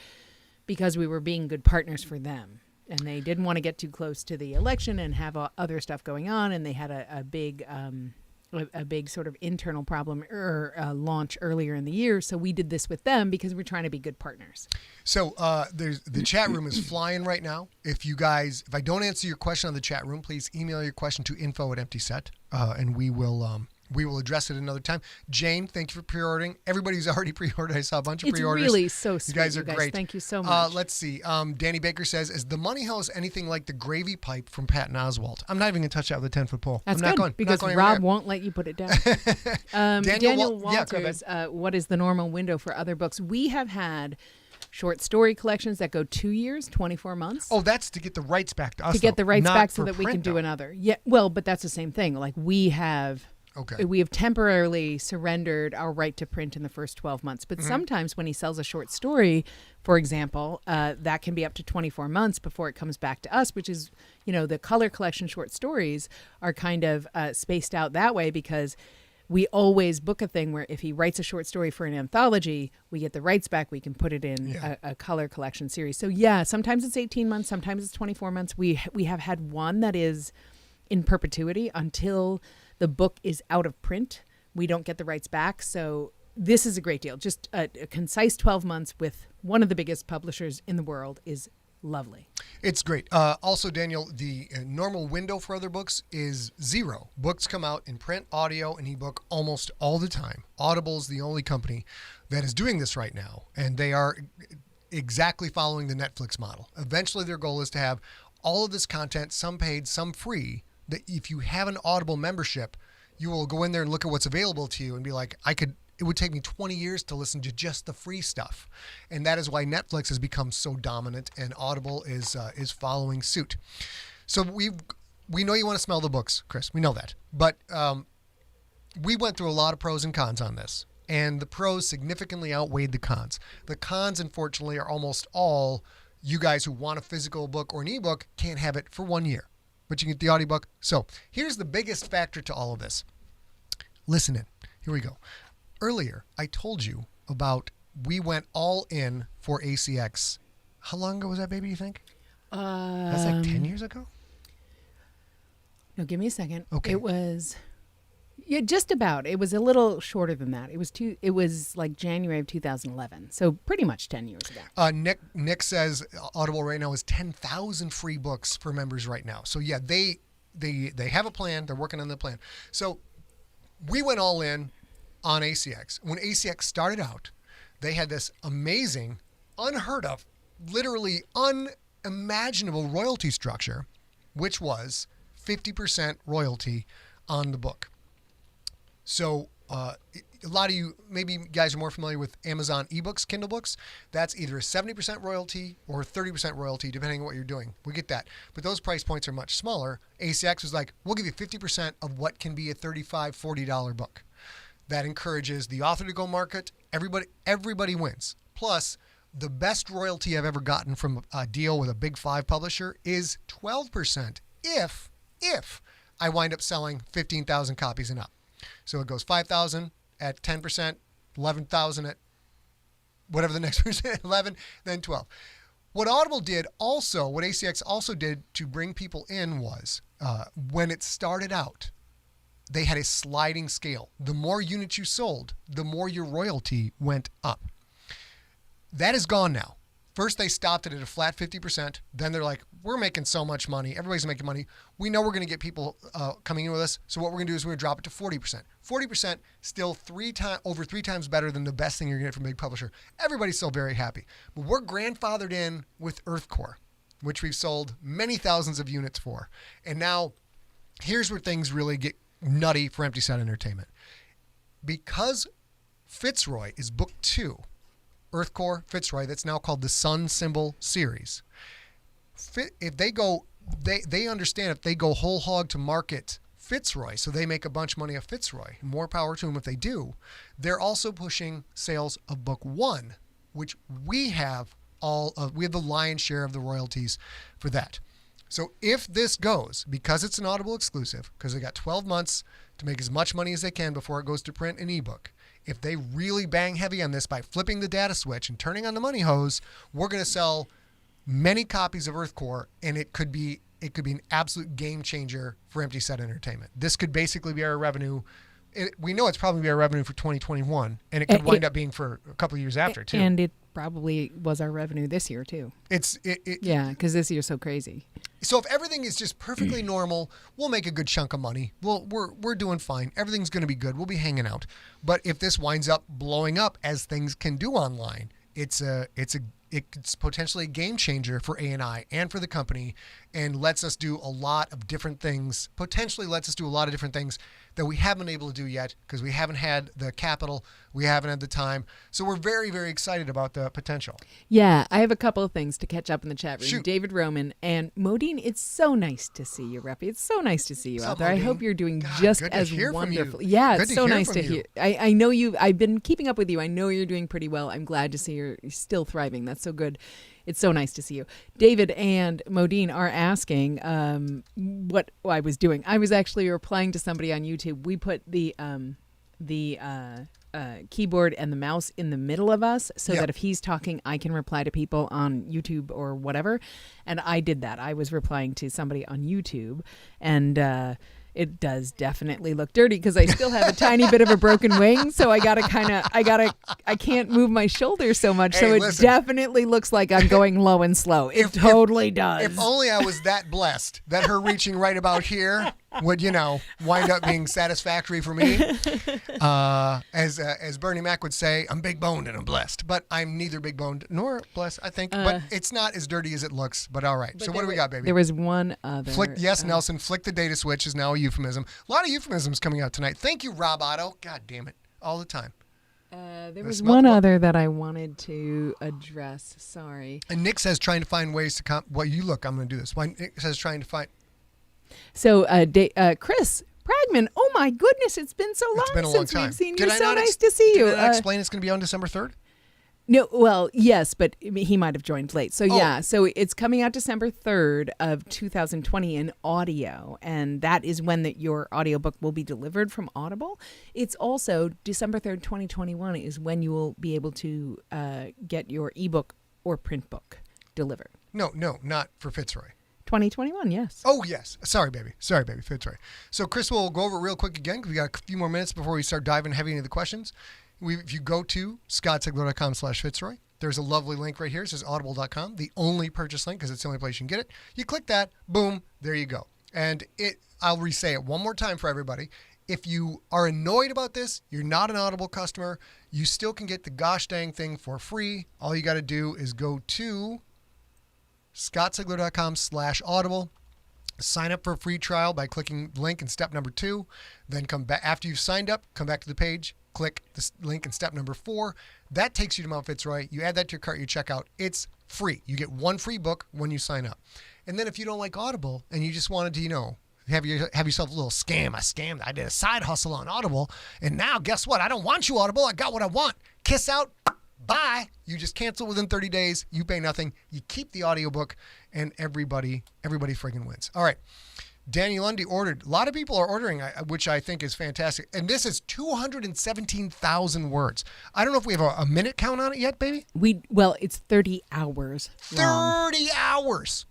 because we were being good partners for them. And they didn't want to get too close to the election and have other stuff going on. And they had a big sort of internal problem launch earlier in the year. So we did this with them because we're trying to be good partners. So the chat room is flying right now. If I don't answer your question on the chat room, please email your question to info@emptyset, and we will address it another time. Jane, thank you for pre-ordering. Everybody who's already pre-ordered, I saw a bunch of pre-orders. It's really so sweet. You guys are great. Thank you so much. Let's see. Danny Baker says, is the Money House anything like the gravy pipe from Patton Oswalt? I'm not even going to touch that with a 10-foot pole. That's I'm not good, going, because not going Rob won't let you put it down. Daniel Walters, what is the normal window for other books? We have had short story collections that go 2 years, 24 months. Oh, that's to get the rights back to us. To get the rights back so that we print, can do another. Yeah, well, but that's the same thing. Like we have temporarily surrendered our right to print in the first 12 months. But sometimes when he sells a short story, for example, that can be up to 24 months before it comes back to us, which is, the color collection short stories are kind of spaced out that way because we always book a thing where if he writes a short story for an anthology, we get the rights back. We can put it in a color collection series. So yeah, sometimes it's 18 months, sometimes it's 24 months. We have had one that is in perpetuity until the book is out of print. We don't get the rights back. So this is a great deal. Just a concise 12 months with one of the biggest publishers in the world is lovely. It's great. Also, Daniel, the normal window for other books is 0. Books come out in print, audio, and ebook almost all the time. Audible's the only company that is doing this right now, and they are exactly following the Netflix model. Eventually, their goal is to have all of this content, some paid, some free, that if you have an Audible membership, you will go in there and look at what's available to you and be like, it would take me 20 years to listen to just the free stuff. And that is why Netflix has become so dominant and Audible is following suit. So we know you want to smell the books, Chris. We know that. But we went through a lot of pros and cons on this. And the pros significantly outweighed the cons. The cons, unfortunately, are almost all you guys who want a physical book or an ebook can't have it for 1 year. But you can get the audiobook. So here's the biggest factor to all of this. Listen in. Here we go. Earlier, I told you about we went all in for ACX. How long ago was that, baby, you think? That's like 10 years ago? No, give me a second. Okay. It was... Yeah, just about. It was a little shorter than that. It was like January of 2011. So pretty much 10 years ago. Nick says Audible right now is 10,000 free books for members right now. So yeah, they have a plan. They're working on the plan. So we went all in on ACX. When ACX started out, they had this amazing, unheard of, literally unimaginable royalty structure, which was 50% royalty on the book. So a lot of you, maybe you guys are more familiar with Amazon ebooks, Kindle books. That's either a 70% royalty or 30% royalty, depending on what you're doing. We get that. But those price points are much smaller. ACX was like, we'll give you 50% of what can be a $35, $40 book. That encourages the author to go market. Everybody wins. Plus, The best royalty I've ever gotten from a deal with a big 5 publisher is 12% if I wind up selling 15,000 copies and up. So it goes 5,000 at 10%, 11,000 at whatever the next percent, 11, then 12. What Audible did also, what ACX also did to bring people in was when it started out, they had a sliding scale. The more units you sold, the more your royalty went up. That is gone now. First, they stopped it at a flat 50%. Then they're like, we're making so much money. Everybody's making money. We know we're going to get people coming in with us. So what we're going to do is we're going to drop it to 40%. 40%, still over three times better than the best thing you're going to get from a big publisher. Everybody's still very happy. But we're grandfathered in with EarthCore, which we've sold many thousands of units for. And now, here's where things really get nutty for Empty Set Entertainment. Because Fitzroy is book 2, EarthCore Fitzroy, that's now called the Sun Symbol series. If they understand if they go whole hog to market Fitzroy, so they make a bunch of money off Fitzroy, more power to them if they do. They're also pushing sales of book 1, which we have the lion's share of the royalties for that. So if this goes, because it's an Audible exclusive, because they got 12 months to make as much money as they can before it goes to print and ebook, if they really bang heavy on this by flipping the data switch and turning on the money hose, we're going to sell many copies of EarthCore, and it could be an absolute game changer for Empty Set Entertainment. This could basically be our revenue. We know it's probably be our revenue for 2021, and it could wind up being for a couple of years after too. And it probably was our revenue this year too. Yeah, because this year's so crazy. So if everything is just perfectly normal, we'll make a good chunk of money. We're doing fine. Everything's going to be good. We'll be hanging out. But if this winds up blowing up, as things can do online, it's potentially a game changer for A&I and for the company, and lets us do a lot of different things. Potentially lets us do a lot of different things that we haven't been able to do yet because we haven't had the capital, we haven't had the time. So we're very, very excited about the potential. Yeah, I have a couple of things to catch up in the chat room. Shoot. David Roman and Modine, it's so nice to see you, Reppy. It's so nice to see you out there. Modine? I hope you're doing just as wonderful. Yeah, it's so nice to hear. I know I've been keeping up with you. I know you're doing pretty well. I'm glad to see you're still thriving. That's so good. It's so nice to see you. David and Modine are asking what I was doing. I was actually replying to somebody on YouTube. We put the keyboard and the mouse in the middle of us so that if he's talking, I can reply to people on YouTube or whatever. And I did that. I was replying to somebody on YouTube, and it does definitely look dirty because I still have a tiny bit of a broken wing. So I can't move my shoulders so much. Hey, so it listen. Definitely looks like I'm going low and slow. It totally does. If only I was that blessed that her reaching right about here would, wind up being satisfactory for me. As Bernie Mac would say, I'm big boned and I'm blessed, but I'm neither big boned nor blessed, I think. But it's not as dirty as it looks. But all right. So what do we got, baby? There was one other. Nelson. Flick the data switch is now a euphemism. A lot of euphemisms coming out tonight. Thank you, Rob Otto. God damn it, all the time. There was one other that I wanted to address. Sorry. And Nick says trying to find ways to I'm going to do this. Why Nick says trying to find. So, Chris Pragman, oh my goodness, it's been so long since we've seen you. So nice to see you. Did I explain it's going to be on December 3rd? No, well, yes, but he might have joined late. So, so it's coming out December 3rd of 2020 in audio, and that is when your audiobook will be delivered from Audible. It's also December 3rd, 2021 is when you will be able to get your ebook or print book delivered. No, not for Fitzroy. 2021, yes. Oh, yes. Sorry, baby. Fitzroy. So, Chris, we'll go over it real quick again because we got a few more minutes before we start diving heavy into the questions. If you go to scottsigler.com/Fitzroy, there's a lovely link right here. It says audible.com, the only purchase link because it's the only place you can get it. You click that, boom, there you go. And I'll re-say it one more time for everybody. If you are annoyed about this, you're not an Audible customer, you still can get the gosh dang thing for free. All you got to do is go to scottsigler.com/audible. Sign up for a free trial by clicking the link in step number 2. Then come back after you've signed up, come back to the page, click the link in step number 4. That takes you to Mount Fitzroy. You add that to your cart, you check out. It's free. You get one free book when you sign up. And then if you don't like Audible and you just wanted to, have yourself a little scam. I did a side hustle on Audible, and now guess what? I don't want you, Audible. I got what I want. Kiss out. Bye. You just cancel within 30 days. You pay nothing. You keep the audiobook, and everybody friggin' wins. All right. Danny Lundy ordered. A lot of people are ordering, which I think is fantastic. And this is 217,000 words. I don't know if we have a minute count on it yet, baby. Well, it's 30 hours long. 30 hours.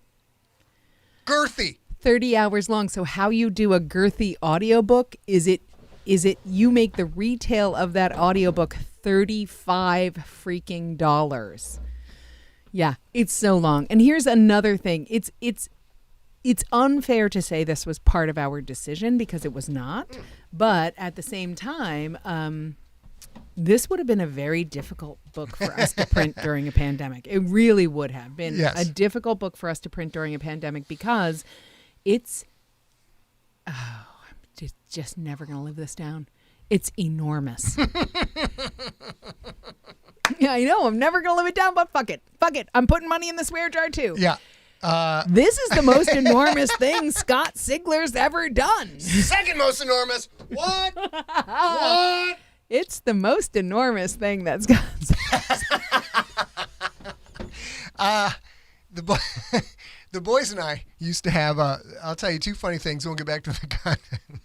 Girthy. 30 hours long. So how you do a girthy audiobook is it you make the retail of that audiobook $35 freaking dollars. Yeah, it's so long. And here's another thing. It's unfair to say this was part of our decision because it was not. But at the same time, this would have been a very difficult book for us to print during a pandemic. It really would have been a difficult book for us to print during a pandemic because it's, I'm just never going to live this down. It's enormous. Yeah, I know. I'm never going to live it down, but fuck it. Fuck it. I'm putting money in the swear jar too. Yeah. This is the most enormous thing Scott Sigler's ever done. Second most enormous. What? What? It's the most enormous thing that Scott The boys and I used to have, I'll tell you two funny things. We'll get back to the content.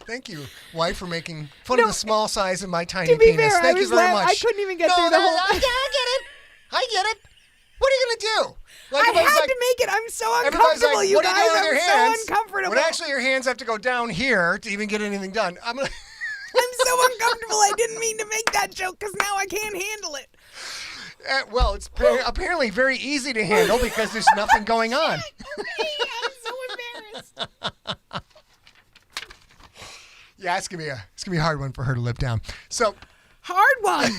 Thank you, wife, for making fun of the small size of my tiny penis. Fair, Thank you very much. I couldn't even get through the whole I get it. What are you going to do? Like, I had to make it. I'm so uncomfortable, like, you what guys. are you doing with your hands? So uncomfortable. When actually your hands have to go down here to even get anything done. I'm so uncomfortable. I didn't mean to make that joke because now I can't handle it. Well, it's apparently very easy to handle because there's nothing going on. I'm so embarrassed. Yeah, it's gonna be a hard one for her to live down. So hard one.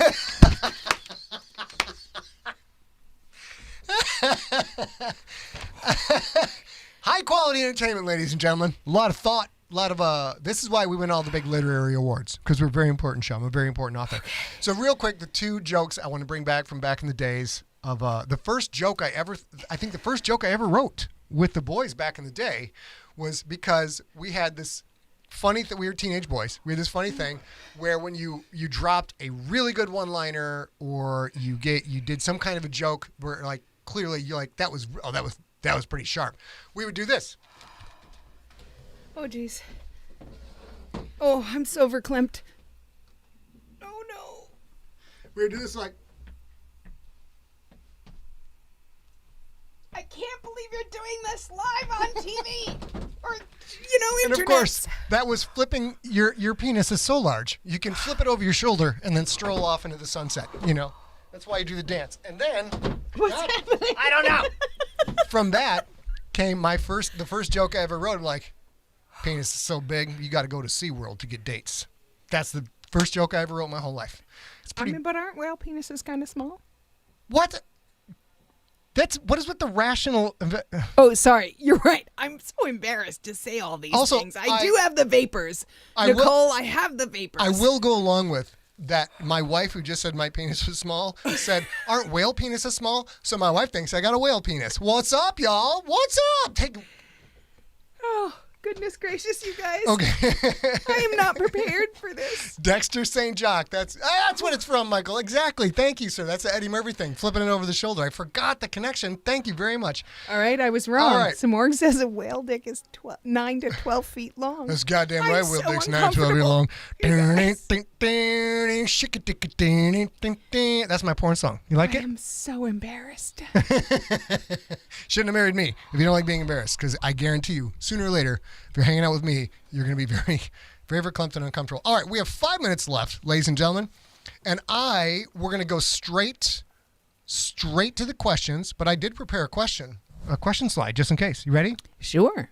High quality entertainment, ladies and gentlemen. A lot of thought. A lot of this is why we win all the big literary awards, because we're a very important show. I'm a very important author. So real quick, the two jokes I want to bring back from back in the days of the first joke I think the first joke I ever wrote with the boys back in the day was because we had this funny that we were teenage boys. We had this funny thing where when you dropped a really good one-liner or you did some kind of a joke where like clearly you're like that was pretty sharp. We would do this. Oh, jeez. Oh, I'm so verklempt. Oh, no. We would do this like. I can't believe you're doing this live on TV. Or, internet. And of course, that was flipping your penis is so large. You can flip it over your shoulder and then stroll off into the sunset. That's why you do the dance. And then. What's happening? I don't know. From that came the first joke I ever wrote. I'm like, penis is so big, you got to go to SeaWorld to get dates. That's the first joke I ever wrote in my whole life. It's pretty. But aren't whale penises kind of small? What? What is with the rational? Oh, sorry. You're right. I'm so embarrassed to say all these things. I do have the vapors. Nicole, I have the vapors. I will go along with that. My wife, who just said my penis was small, said, aren't whale penises small? So my wife thinks I got a whale penis. What's up, y'all? What's up? Oh. Goodness gracious, you guys. Okay. I am not prepared for this. Dexter St. Jock. That's what it's from, Michael. Exactly. Thank you, sir. That's the Eddie Murphy thing. Flipping it over the shoulder. I forgot the connection. Thank you very much. All right. I was wrong. All right. Samorg says a whale dick is 9 to 12 feet long. That's goddamn right. Whale dick's 9 to 12 feet long. That's my porn song. You like it? I am so embarrassed. Shouldn't have married me if you don't like being embarrassed, because I guarantee you, sooner or later, if you're hanging out with me, you're going to be very, very verklempt and uncomfortable. All right, we have 5 minutes left, ladies and gentlemen, and we're going to go straight to the questions, but I did prepare a question slide just in case. You ready? Sure.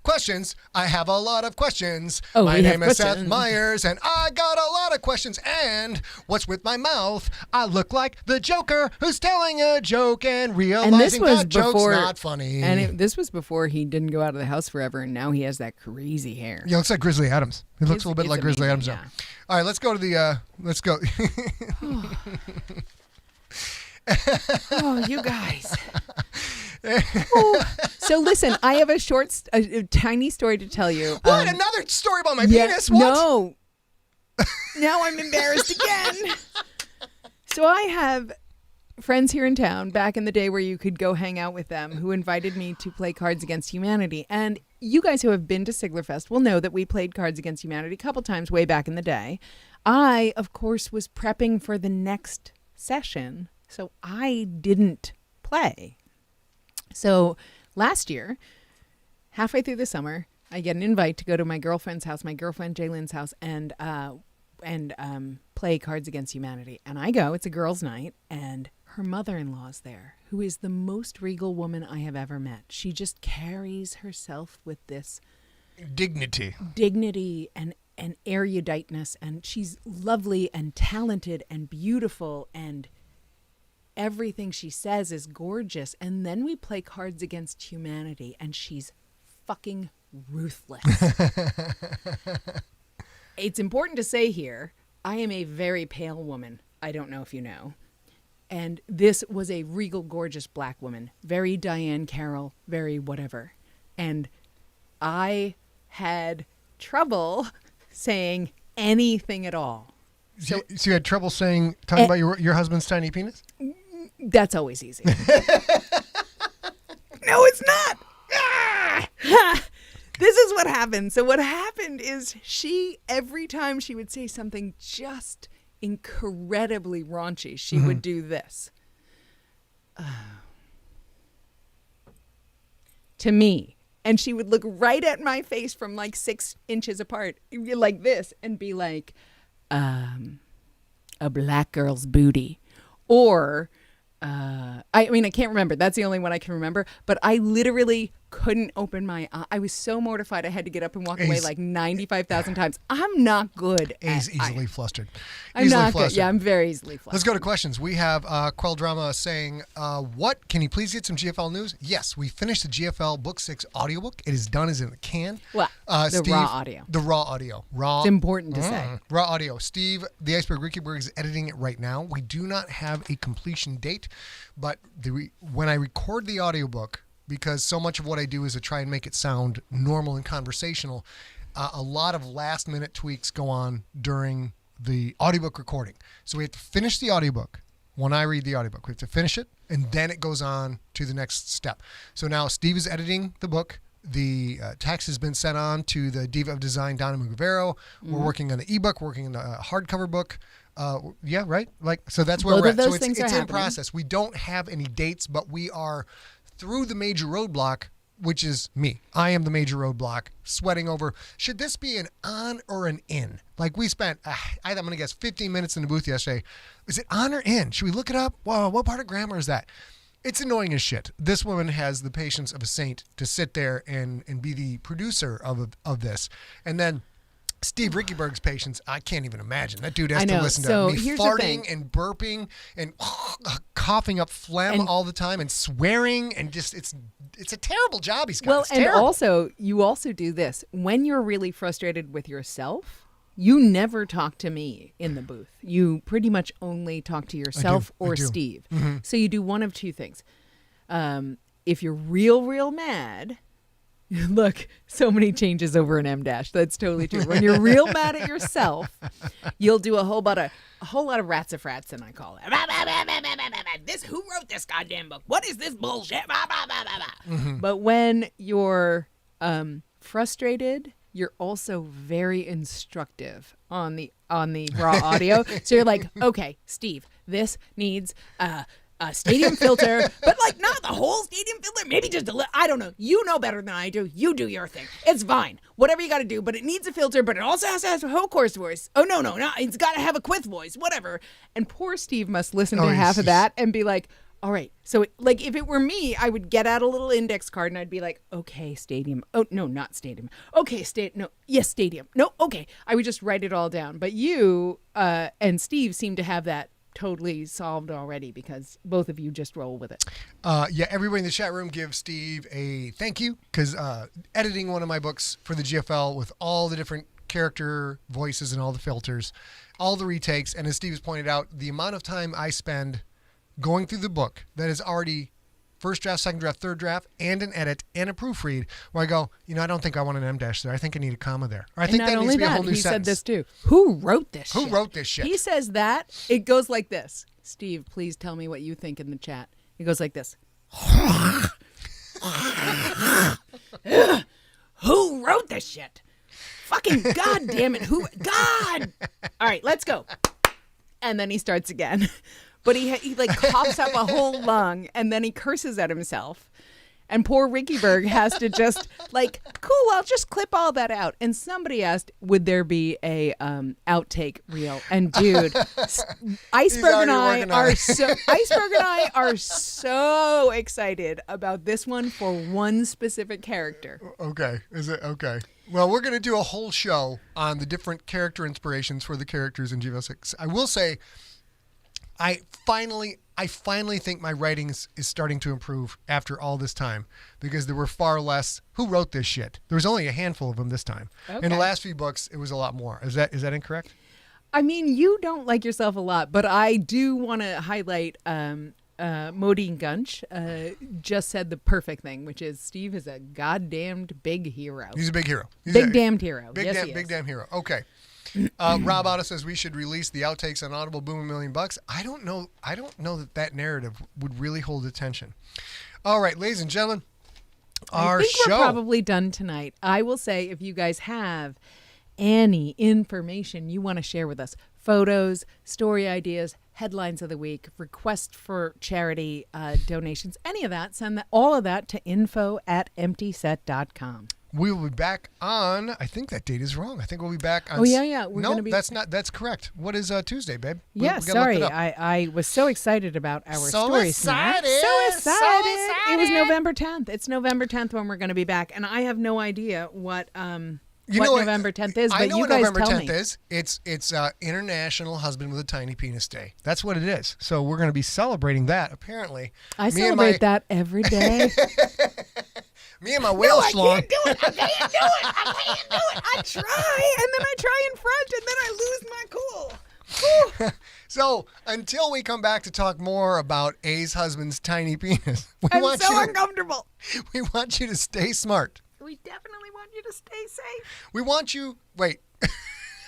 Questions. I have a lot of questions. Oh, my name is Seth Meyers, and I got a lot of questions. And what's with my mouth? I look like the Joker who's telling a joke and realizing that joke's not funny. And this was before he didn't go out of the house forever, and now he has that crazy hair. Yeah, looks like Grizzly Adams. He looks a little bit like Grizzly Adams. Yeah. All right, let's go to the. Let's go. Oh, you guys. So listen, I have a tiny story to tell you. What? Another story about my penis? What? No. Now I'm embarrassed again. So I have friends here in town back in the day where you could go hang out with them who invited me to play Cards Against Humanity. And you guys who have been to Siglerfest will know that we played Cards Against Humanity a couple times way back in the day. I, of course, was prepping for the next session, so I didn't play. So last year, halfway through the summer, I get an invite to go to my girlfriend's house, my girlfriend Jaylyn's house, and play Cards Against Humanity. And I go, it's a girls' night, and her mother-in-law's there, who is the most regal woman I have ever met. She just carries herself with this dignity and eruditeness, and she's lovely and talented and beautiful, and everything she says is gorgeous. And then we play Cards Against Humanity, and she's fucking ruthless. It's important to say here, I am a very pale woman. I don't know if you know. And this was a regal, gorgeous black woman. Very Diane Carroll, very whatever. And I had trouble saying anything at all. So you had trouble talking about your husband's tiny penis? That's always easy. No, it's not. This is what happened. So what happened is every time she would say something just incredibly raunchy, she would do this. To me. And she would look right at my face from like 6 inches apart, like this, and be like, a black girl's booty. Or, I can't remember. That's the only one I can remember. But I literally couldn't open my eye. I was so mortified I had to get up and walk away like 95,000 times. I'm not good. A's easily flustered. I'm not good. Yeah, I'm very easily flustered. Let's go to questions. We have Quell Drama saying, what? Can you please get some GFL news? Yes, we finished the GFL Book 6 audiobook. It is done as in the can. What? The raw audio. The raw audio. It's important to say. Raw audio. Steve, the Iceberg Rickyberg, is editing it right now. We do not have a completion date, but when I record the audiobook, because so much of what I do is to try and make it sound normal and conversational, a lot of last-minute tweaks go on during the audiobook recording. So we have to finish the audiobook. When I read the audiobook, we have to finish it, and then it goes on to the next step. So now Steve is editing the book. The text has been sent on to the Diva of Design, Donna Mugavero. We're working on the ebook, working on the hardcover book. Yeah, right? So that's where Both we're of at. those So things it's are in happening. process. We don't have any dates, but we are through the major roadblock, which is me. I am the major roadblock, sweating over, should this be an on or an in? Like we spent, I'm going to guess 15 minutes in the booth yesterday. Is it on or in? Should we look it up? Whoa, what part of grammar is that? It's annoying as shit. This woman has the patience of a saint to sit there and be the producer of this. And then Steve Rickyberg's patience, I can't even imagine. That dude has to listen to me farting and burping and coughing up phlegm all the time and swearing, and just it's a terrible job he's got. Well, it's and terrible. also you also do this when you're really frustrated with yourself. You never talk to me in the booth. You pretty much only talk to yourself or Steve. Mm-hmm. So you do one of two things. If you're real mad. Look, so many changes over an M dash. That's totally true. When you're real mad at yourself, you'll do a whole lot of rats of frats, and I call it. Who wrote this goddamn book? What is this bullshit? Mm-hmm. But when you're frustrated, you're also very instructive on the raw audio. So you're like, okay, Steve, this needs a stadium filter, but like not the whole stadium filter, maybe just a little. I don't know. You know better than I do. You do your thing. It's fine. Whatever you got to do, but it needs a filter, but it also has to have a whole course voice. Oh, no. It's got to have a quith voice, whatever. And poor Steve must listen to half of that and be like, all right. So like if it were me, I would get out a little index card and I'd be like, okay, stadium. Oh, no, not stadium. Okay, yes, stadium. No, okay. I would just write it all down. But you and Steve seem to have that totally solved already because both of you just roll with it. Yeah, everybody in the chat room give Steve a thank you because editing one of my books for the GFL with all the different character voices and all the filters, all the retakes, and as Steve has pointed out, the amount of time I spend going through the book that is already first draft, second draft, third draft, and an edit and a proofread where I go, I don't think I want an M dash there. I think I need a comma there. Or I think that needs to be a whole new he sentence. said this too. Who wrote this shit? Who wrote this shit? He says that. It goes like this. Steve, please tell me what you think in the chat. He goes like this. Who wrote this shit? Fucking goddamn it! Who? God! All right, let's go. And then he starts again, but he like coughs up a whole lung, and then he curses at himself. And poor Ricky Berg has to just like, cool, I'll just clip all that out. And somebody asked, would there be a outtake reel? And dude, Iceberg and I are so excited about this one for one specific character. Okay, is it okay? Well, we're going to do a whole show on the different character inspirations for the characters in GV6. I will say, I finally think my writing is starting to improve after all this time, because there were far less. Who wrote this shit? There was only a handful of them this time. Okay. In the last few books, it was a lot more. Is that incorrect? I mean, you don't like yourself a lot, but I do want to highlight Modine Gunch just said the perfect thing, which is Steve is a goddamned big hero. That hero. Big damned hero. Big damn hero. Okay. Rob Otto says we should release the outtakes on Audible. Boom, $1 million. I don't know that narrative would really hold attention. All right, ladies and gentlemen, our show. I think we're probably done tonight. I will say, if you guys have any information you want to share with us, photos, story ideas, headlines of the week, requests for charity donations, any of that, send all of that to info@emptyset.com. We will be back on, I think that date is wrong. I think we'll be back on. Oh, yeah. That's correct. What is Tuesday, babe? Sorry. I was so excited about our story. So excited. It was November 10th. It's November 10th when we're going to be back. And I have no idea what November 10th is, but you guys tell me. I know what November 10th is. It's International Husband with a Tiny Penis Day. That's what it is. So we're going to be celebrating that, apparently. I celebrate that every day. Me and my whale schlong. I can't do it. I try, and then I try in front, and then I lose my cool. So until we come back to talk more about A's husband's tiny penis, I'm so uncomfortable. We want you to stay smart. We definitely want you to stay safe. We want you. Wait,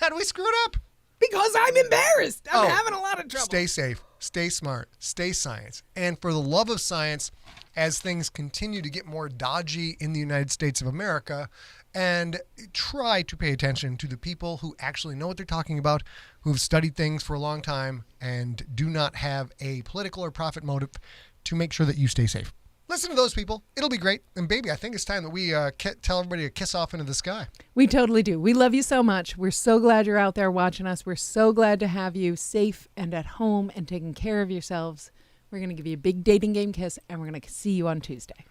how do we screw it up? Because I'm embarrassed. I'm having a lot of trouble. Stay safe. Stay smart. Stay science. And for the love of science, as things continue to get more dodgy in the United States of America, and try to pay attention to the people who actually know what they're talking about, who've studied things for a long time, and do not have a political or profit motive, to make sure that you stay safe. Listen to those people. It'll be great. And baby, I think it's time that we tell everybody to kiss off into the sky. We totally do. We love you so much. We're so glad you're out there watching us. We're so glad to have you safe and at home and taking care of yourselves. We're going to give you a big dating game kiss, and we're going to see you on Tuesday.